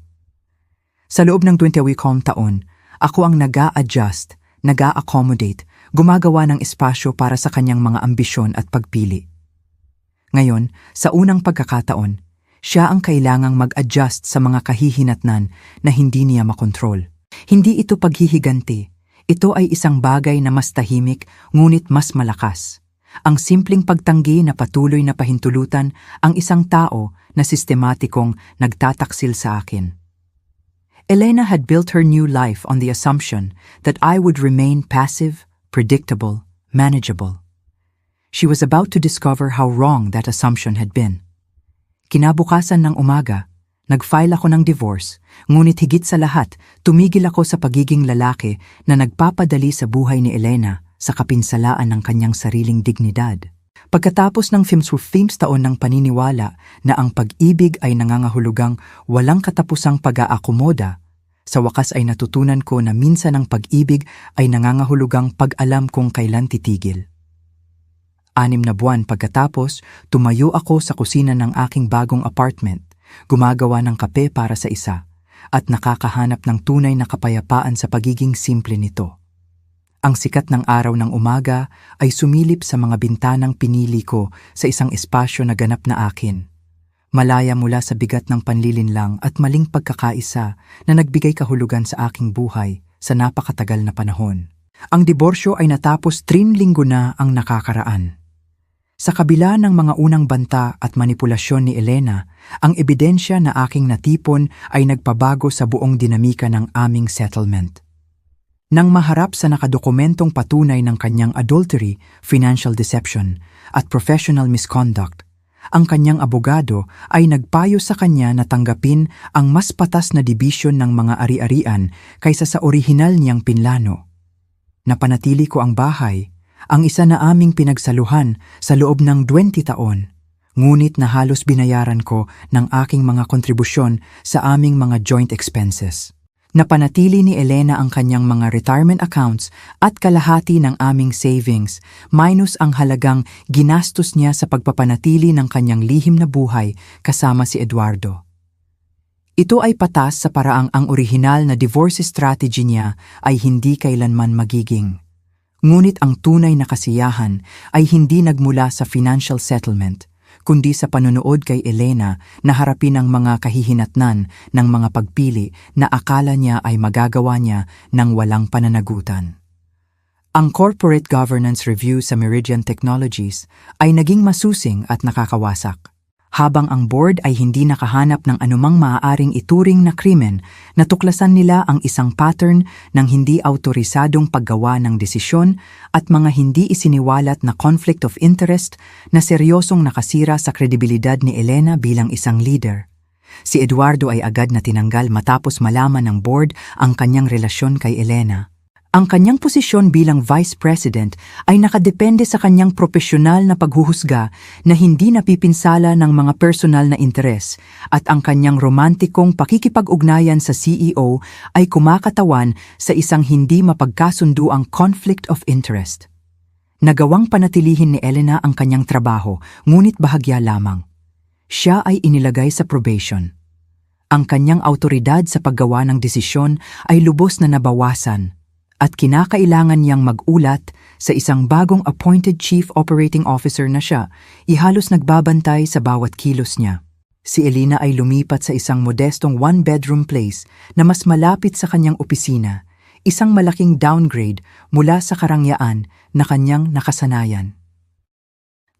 Sa loob ng 20 taon, ako ang nag-a-adjust, nag-a-accommodate, gumagawa ng espasyo para sa kanyang mga ambisyon at pagpili. Ngayon, sa unang pagkakataon, siya ang kailangang mag-adjust sa mga kahihinatnan na hindi niya makontrol. Hindi ito paghihiganti. Ito ay isang bagay na mas tahimik ngunit mas malakas. Ang simpleng pagtanggi na patuloy na pahintulutan ang isang tao na sistematikong nagtataksil sa akin. Elena had built her new life on the assumption that I would remain passive, predictable, manageable. She was about to discover how wrong that assumption had been. Kinabukasan ng umaga, nag-file ako ng divorce, ngunit higit sa lahat, tumigil ako sa pagiging lalaki na nagpapadali sa buhay ni Elena sa kapinsalaan ng kanyang sariling dignidad. Pagkatapos ng 15 taon ng paniniwala na ang pag-ibig ay nangangahulugang walang katapusang pag-aakomoda, sa wakas ay natutunan ko na minsan ang pag-ibig ay nangangahulugang pag-alam kung kailan titigil. 6 na buwan pagkatapos, tumayo ako sa kusina ng aking bagong apartment, gumagawa ng kape para sa isa, at nakakahanap ng tunay na kapayapaan sa pagiging simple nito. Ang sikat ng araw ng umaga ay sumilip sa mga bintanang pinili ko sa isang espasyo na ganap na akin. Malaya mula sa bigat ng panlilinlang at maling pagkakaisa na nagbigay kahulugan sa aking buhay sa napakatagal na panahon. Ang diborsyo ay natapos 3 linggo na ang nakakaraan. Sa kabila ng mga unang banta at manipulasyon ni Elena, ang ebidensya na aking natipon ay nagpabago sa buong dinamika ng aming settlement. Nang maharap sa nakadokumentong patunay ng kanyang adultery, financial deception, at professional misconduct, ang kanyang abogado ay nagpayo sa kanya na tanggapin ang mas patas na dibisyon ng mga ari-arian kaysa sa orihinal niyang pinlano. Napanatili ko ang bahay, ang isa na aming pinagsaluhan sa loob ng 20 taon, ngunit na halos binayaran ko ng aking mga kontribusyon sa aming mga joint expenses. Napanatili ni Elena ang kanyang mga retirement accounts at kalahati ng aming savings, minus ang halagang ginastos niya sa pagpapanatili ng kanyang lihim na buhay kasama si Eduardo. Ito ay patas sa paraang ang orihinal na divorce strategy niya ay hindi kailanman magiging. Ngunit ang tunay na kasiyahan ay hindi nagmula sa financial settlement, kundi sa panonood kay Elena na harapin ang mga kahihinatnan ng mga pagpili na akala niya ay magagawa niya ng walang pananagutan. Ang corporate governance review sa Meridian Technologies ay naging masusing at nakakawasak. Habang ang board ay hindi nakahanap ng anumang maaaring ituring na krimen, natuklasan nila ang isang pattern ng hindi autorisadong paggawa ng desisyon at mga hindi isiniwalat na conflict of interest na seryosong nakasira sa kredibilidad ni Elena bilang isang leader. Si Eduardo ay agad na tinanggal matapos malaman ng board ang kanyang relasyon kay Elena. Ang kanyang posisyon bilang Vice President ay nakadepende sa kanyang propesyonal na paghuhusga na hindi napipinsala ng mga personal na interes at ang kanyang romantikong pakikipag-ugnayan sa CEO ay kumakatawan sa isang hindi mapagkasunduang conflict of interest. Nagawang panatilihin ni Elena ang kanyang trabaho, ngunit bahagya lamang. Siya ay inilagay sa probation. Ang kanyang autoridad sa paggawa ng desisyon ay lubos na nabawasan at kinakailangan niyang mag-ulat sa isang bagong appointed Chief Operating Officer na siya, ihalos nagbabantay sa bawat kilos niya. Si Elena ay lumipat sa isang modestong one-bedroom place na mas malapit sa kanyang opisina, isang malaking downgrade mula sa karangyaan na kanyang nakasanayan.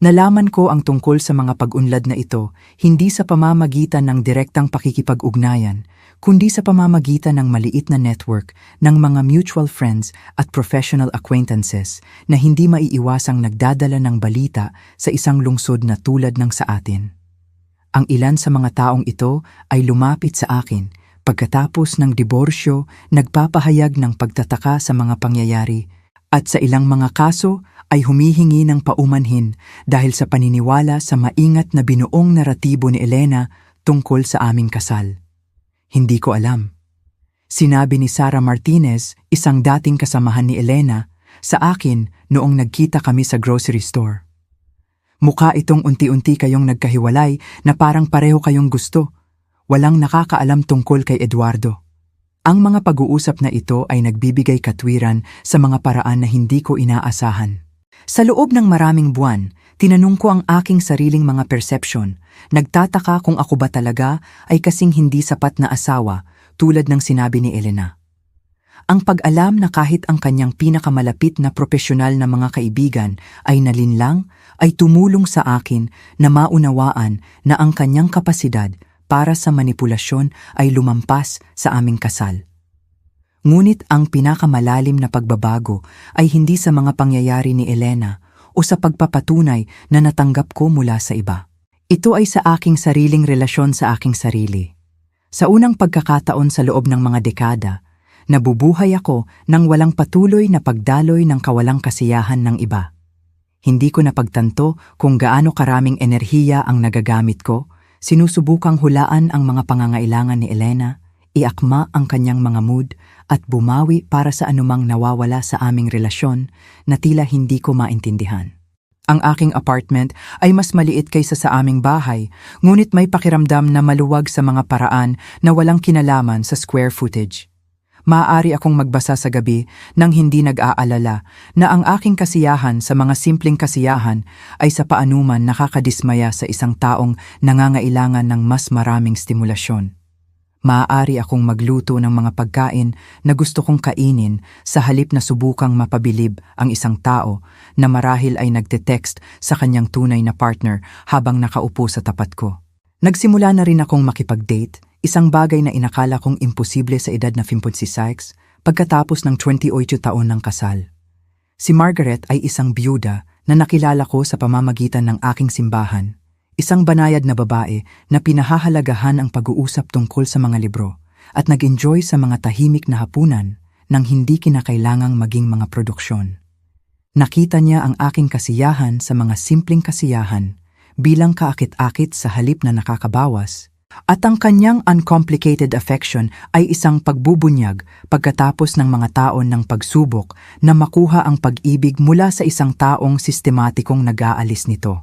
Nalaman ko ang tungkol sa mga pag-unlad na ito hindi sa pamamagitan ng direktang pakikipag-ugnayan, kundi sa pamamagitan ng maliit na network ng mga mutual friends at professional acquaintances na hindi maiiwasang nagdadala ng balita sa isang lungsod na tulad ng sa atin. Ang ilan sa mga taong ito ay lumapit sa akin pagkatapos ng diborsyo, nagpapahayag ng pagtataka sa mga pangyayari at sa ilang mga kaso ay humihingi ng paumanhin dahil sa paniniwala sa maingat na binuong naratibo ni Elena tungkol sa aming kasal. Hindi ko alam. Sinabi ni Sara Martinez, isang dating kasamahan ni Elena, sa akin noong nagkita kami sa grocery store. Mukha itong unti-unti kayong nagkahiwalay na parang pareho kayong gusto. Walang nakakaalam tungkol kay Eduardo. Ang mga pag-uusap na ito ay nagbibigay katwiran sa mga paraan na hindi ko inaasahan. Sa loob ng maraming buwan, tinanong ko ang aking sariling mga perception. Nagtataka kung ako ba talaga ay kasing hindi sapat na asawa tulad ng sinabi ni Elena. Ang pag-alam na kahit ang kanyang pinakamalapit na propesyonal na mga kaibigan ay nalinlang ay tumulong sa akin na maunawaan na ang kanyang kapasidad para sa manipulasyon ay lumampas sa aming kasal. Ngunit ang pinakamalalim na pagbabago ay hindi sa mga pangyayari ni Elena o sa pagpapatunay na natanggap ko mula sa iba. Ito ay sa aking sariling relasyon sa aking sarili. Sa unang pagkakataon sa loob ng mga dekada, nabubuhay ako nang walang patuloy na pagdaloy ng kawalang kasiyahan ng iba. Hindi ko napagtanto kung gaano karaming enerhiya ang nagagamit ko, sinusubukang hulaan ang mga pangangailangan ni Elena, iakma ang kanyang mga mood at bumawi para sa anumang nawawala sa aming relasyon na tila hindi ko maintindihan. Ang aking apartment ay mas maliit kaysa sa aming bahay, ngunit may pakiramdam na maluwag sa mga paraan na walang kinalaman sa square footage. Maaari akong magbasa sa gabi nang hindi nag-aalala na ang aking kasiyahan sa mga simpleng kasiyahan ay sa paanuman nakakadismaya sa isang taong nangangailangan ng mas maraming stimulasyon. Maaari akong magluto ng mga pagkain na gusto kong kainin sa halip na subukang mapabilib ang isang tao na marahil ay nagte-text sa kanyang tunay na partner habang nakaupo sa tapat ko. Nagsimula na rin akong makipag-date, isang bagay na inakala kong imposible sa edad na 56 pagkatapos ng 28 taon ng kasal. Si Margaret ay isang byuda na nakilala ko sa pamamagitan ng aking simbahan. Isang banayad na babae na pinahahalagahan ang pag-uusap tungkol sa mga libro at nag-enjoy sa mga tahimik na hapunan nang hindi kinakailangang maging mga produksyon. Nakita niya ang aking kasiyahan sa mga simpleng kasiyahan bilang kaakit-akit sa halip na nakakabawas at ang kanyang uncomplicated affection ay isang pagbubunyag pagkatapos ng mga taon ng pagsubok na makuha ang pag-ibig mula sa isang taong sistematikong nag-aalis nito.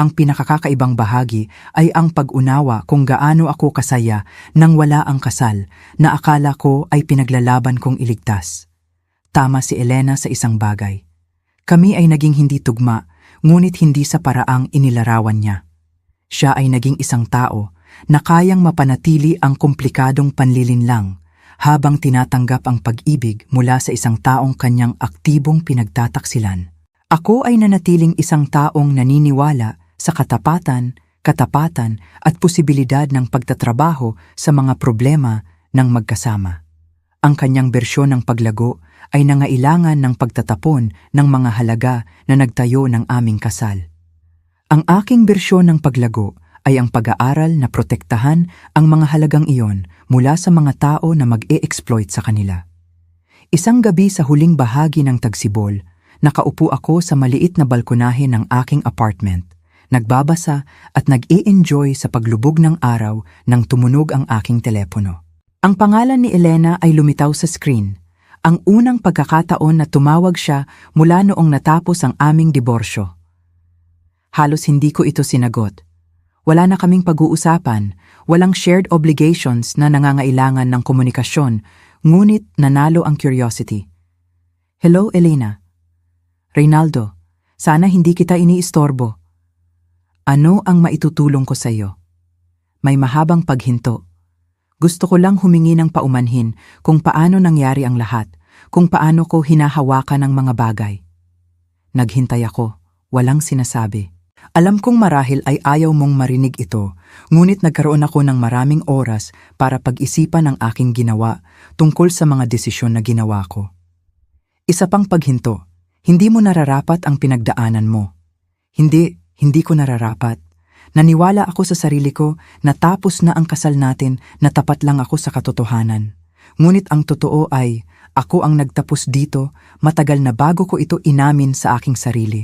Ang pinakakakaibang bahagi ay ang pag-unawa kung gaano ako kasaya nang wala ang kasal na akala ko ay pinaglalaban kong iligtas. Tama si Elena sa isang bagay. Kami ay naging hindi tugma, ngunit hindi sa paraang inilarawan niya. Siya ay naging isang tao na kayang mapanatili ang komplikadong panlilinlang habang tinatanggap ang pag-ibig mula sa isang taong kanyang aktibong pinagtataksilan. Ako ay nanatiling isang taong naniniwala sa katapatan, katapatan at posibilidad ng pagtatrabaho sa mga problema ng magkasama. Ang kanyang bersyon ng paglago ay nangailangan ng pagtatapon ng mga halaga na nagtayo ng aming kasal. Ang aking bersyon ng paglago ay ang pag-aaral na protektahan ang mga halagang iyon mula sa mga tao na mag-e-exploit sa kanila. Isang gabi sa huling bahagi ng Tagsibol, nakaupo ako sa maliit na balkonahe ng aking apartment, nagbabasa at nag-e-enjoy sa paglubog ng araw nang tumunog ang aking telepono. Ang pangalan ni Elena ay lumitaw sa screen, ang unang pagkakataon na tumawag siya mula noong natapos ang aming diborsyo. Halos hindi ko ito sinagot. Wala na kaming pag-uusapan, walang shared obligations na nangangailangan ng komunikasyon, ngunit nanalo ang curiosity. Hello, Elena. Reynaldo, sana hindi kita iniistorbo. Ano ang maitutulong ko sa iyo? May mahabang paghinto. Gusto ko lang humingi ng paumanhin kung paano nangyari ang lahat, kung paano ko hinahawakan ang mga bagay. Naghintay ako, walang sinasabi. Alam kong marahil ay ayaw mong marinig ito, ngunit nagkaroon ako ng maraming oras para pag-isipan ang aking ginawa tungkol sa mga desisyon na ginawa ko. Isa pang paghinto, hindi mo nararapat ang pinagdaanan mo. Hindi ko nararapat. Naniwala ako sa sarili ko na tapos na ang kasal natin na tapat lang ako sa katotohanan. Ngunit ang totoo ay, ako ang nagtapos dito, matagal na bago ko ito inamin sa aking sarili.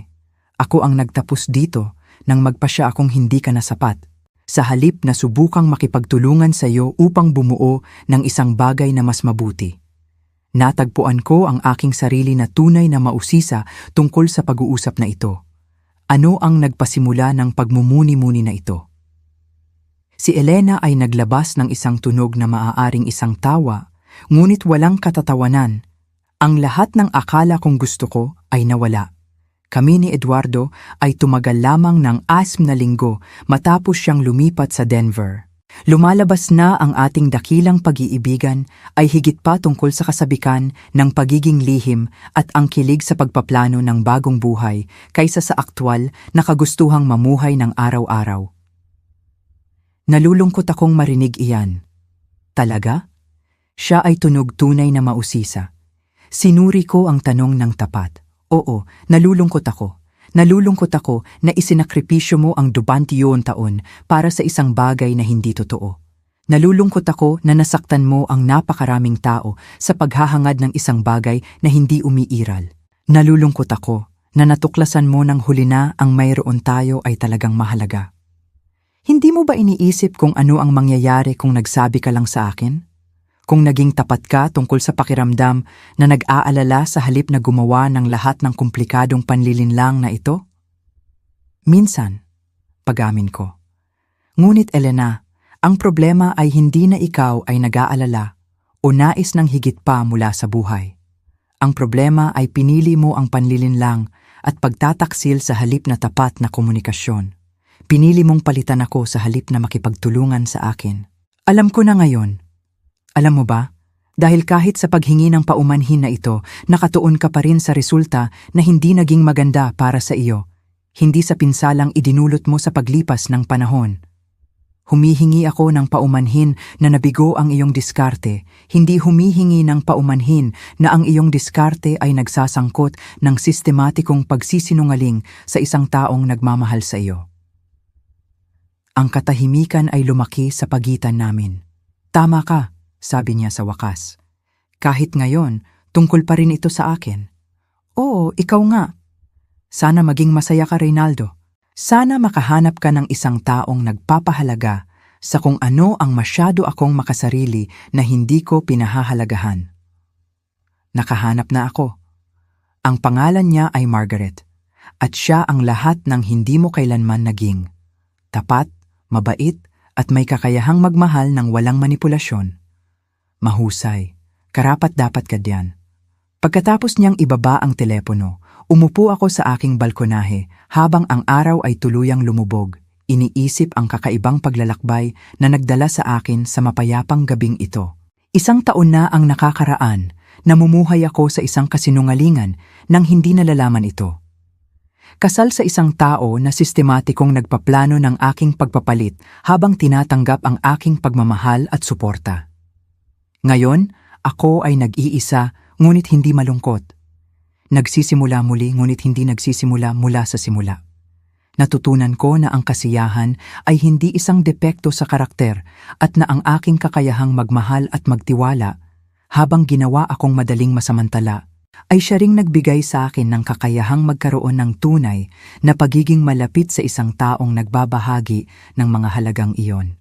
Ako ang nagtapos dito nang magpasya akong hindi ka na sapat. Sa halip na subukang makipagtulungan sa iyo upang bumuo ng isang bagay na mas mabuti. Natagpuan ko ang aking sarili na tunay na mausisa tungkol sa pag-uusap na ito. Ano ang nagpasimula ng pagmumuni-muni na ito? Si Elena ay naglabas ng isang tunog na maaaring isang tawa, ngunit walang katatawanan. Ang lahat ng akala kong gusto ko ay nawala. Kami ni Eduardo ay tumagal lamang ng 6 na linggo matapos siyang lumipat sa Denver. Lumalabas na ang ating dakilang pag-iibigan ay higit pa tungkol sa kasabikan ng pagiging lihim at ang kilig sa pagpaplano ng bagong buhay kaysa sa aktwal na kagustuhang mamuhay ng araw-araw. Nalulungkot akong marinig iyan. Talaga? Siya ay tunog tunay na mausisa. Sinuri ko ang tanong ng tapat. Oo, nalulungkot ako. Nalulungkot ako na isinakripisyo mo ang 21 taon para sa isang bagay na hindi totoo. Nalulungkot ako na nasaktan mo ang napakaraming tao sa paghahangad ng isang bagay na hindi umiiral. Nalulungkot ako na natuklasan mo ng huli na ang mayroon tayo ay talagang mahalaga. Hindi mo ba iniisip kung ano ang mangyayari kung nagsabi ka lang sa akin? Kung naging tapat ka tungkol sa pakiramdam na nag-aalala sa halip na gumawa ng lahat ng komplikadong panlilinlang na ito? Minsan, pag-amin ko. Ngunit Elena, ang problema ay hindi na ikaw ay nag-aalala o nais ng higit pa mula sa buhay. Ang problema ay pinili mo ang panlilinlang at pagtataksil sa halip na tapat na komunikasyon. Pinili mong palitan ako sa halip na makipagtulungan sa akin. Alam ko na ngayon. Alam mo ba, dahil kahit sa paghingi ng paumanhin na ito, nakatuon ka pa rin sa resulta na hindi naging maganda para sa iyo, hindi sa pinsalang idinulot mo sa paglipas ng panahon. Humihingi ako ng paumanhin na nabigo ang iyong diskarte, hindi humihingi ng paumanhin na ang iyong diskarte ay nagsasangkot ng sistematikong pagsisinungaling sa isang taong nagmamahal sa iyo. Ang katahimikan ay lumaki sa pagitan namin. Tama ka. Sabi niya sa wakas. Kahit ngayon, tungkol pa rin ito sa akin. Oo, ikaw nga. Sana maging masaya ka, Reynaldo. Sana makahanap ka ng isang taong nagpapahalaga sa kung ano ang masyado akong makasarili na hindi ko pinahahalagahan. Nakahanap na ako. Ang pangalan niya ay Margaret, at siya ang lahat ng hindi mo kailanman naging. Tapat, mabait, at may kakayahang magmahal ng walang manipulasyon. Mahusay, karapat-dapat ka diyan. Pagkatapos niyang ibaba ang telepono, umupo ako sa aking balkonahe habang ang araw ay tuluyang lumubog. Iniisip ang kakaibang paglalakbay na nagdala sa akin sa mapayapang gabing ito. 1 taon na ang nakakaraan, namumuhay ako sa isang kasinungalingan nang hindi nalalaman ito. Kasal sa isang tao na sistematikong nagpaplano ng aking pagpapalit habang tinatanggap ang aking pagmamahal at suporta. Ngayon, ako ay nag-iisa ngunit hindi malungkot. Nagsisimula muli ngunit hindi nagsisimula mula sa simula. Natutunan ko na ang kasiyahan ay hindi isang depekto sa karakter at na ang aking kakayahang magmahal at magtiwala habang ginawa akong madaling masamantala ay siya ring nagbigay sa akin ng kakayahang magkaroon ng tunay na pagiging malapit sa isang taong nagbabahagi ng mga halagang iyon.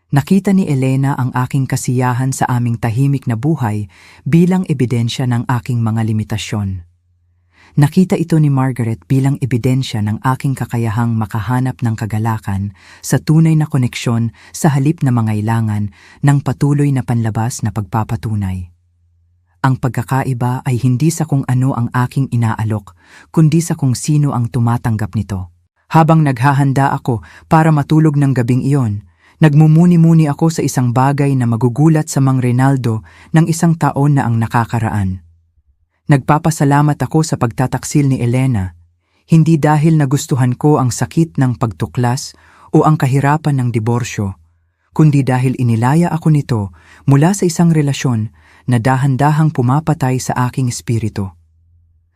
Nakita ni Elena ang aking kasiyahan sa aming tahimik na buhay bilang ebidensya ng aking mga limitasyon. Nakita ito ni Margaret bilang ebidensya ng aking kakayahang makahanap ng kagalakan sa tunay na koneksyon sa halip na mangailangan ng patuloy na panlabas na pagpapatunay. Ang pagkakaiba ay hindi sa kung ano ang aking inaalok, kundi sa kung sino ang tumatanggap nito. Habang naghahanda ako para matulog ng gabing iyon, nagmumuni-muni ako sa isang bagay na magugulat sa Mang Reynaldo ng isang taon na ang nakakaraan. Nagpapasalamat ako sa pagtataksil ni Elena, hindi dahil nagustuhan ko ang sakit ng pagtuklas o ang kahirapan ng diborsyo, kundi dahil inilaya ako nito mula sa isang relasyon na dahan-dahang pumapatay sa aking espiritu.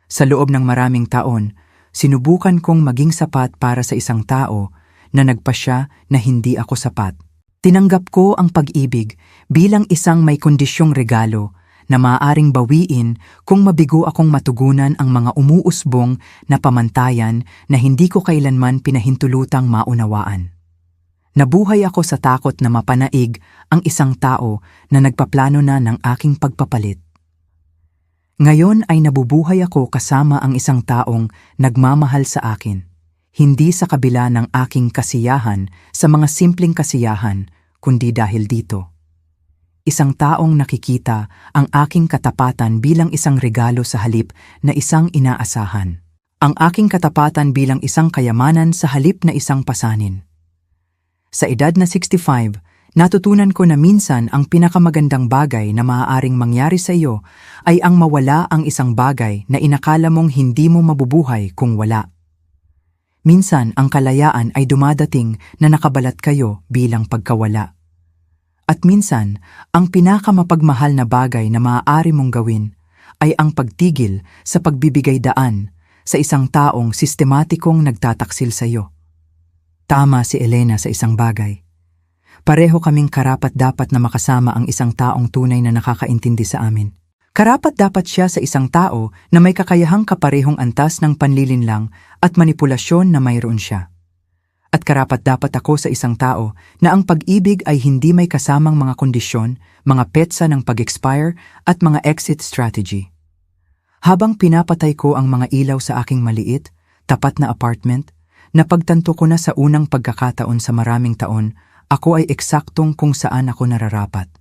Sa loob ng maraming taon, sinubukan kong maging sapat para sa isang tao na nagpasya na hindi ako sapat. Tinanggap ko ang pag-ibig bilang isang may kondisyong regalo na maaaring bawiin kung mabigo akong matugunan ang mga umuusbong na pamantayan na hindi ko kailanman pinahintulutang maunawaan. Nabuhay ako sa takot na mapanaig ang isang tao na nagpaplano na ng aking pagpapalit. Ngayon ay nabubuhay ako kasama ang isang taong nagmamahal sa akin, hindi sa kabila ng aking kasiyahan sa mga simpleng kasiyahan, kundi dahil dito. Isang taong nakikita ang aking katapatan bilang isang regalo sa halip na isang inaasahan. Ang aking katapatan bilang isang kayamanan sa halip na isang pasanin. Sa edad na 65, natutunan ko na minsan ang pinakamagandang bagay na maaaring mangyari sa iyo ay ang mawala ang isang bagay na inakala mong hindi mo mabubuhay kung wala. Minsan ang kalayaan ay dumadating na nakabalat kayo bilang pagkawala. At minsan, ang pinakamapagmahal na bagay na maaari mong gawin ay ang pagtigil sa pagbibigay daan sa isang taong sistematikong nagtataksil sa iyo. Tama si Elena sa isang bagay. Pareho kaming karapat-dapat na makasama ang isang taong tunay na nakakaintindi sa amin. Karapat-dapat siya sa isang tao na may kakayahang kaparehong antas ng panlilinlang at manipulasyon na mayroon siya. At karapat-dapat ako sa isang tao na ang pag-ibig ay hindi may kasamang mga kondisyon, mga petsa ng pag-expire at mga exit strategy. Habang pinapatay ko ang mga ilaw sa aking maliit, tapat na apartment, napagtanto ko na sa unang pagkakataon sa maraming taon, ako ay eksaktong kung saan ako nararapat.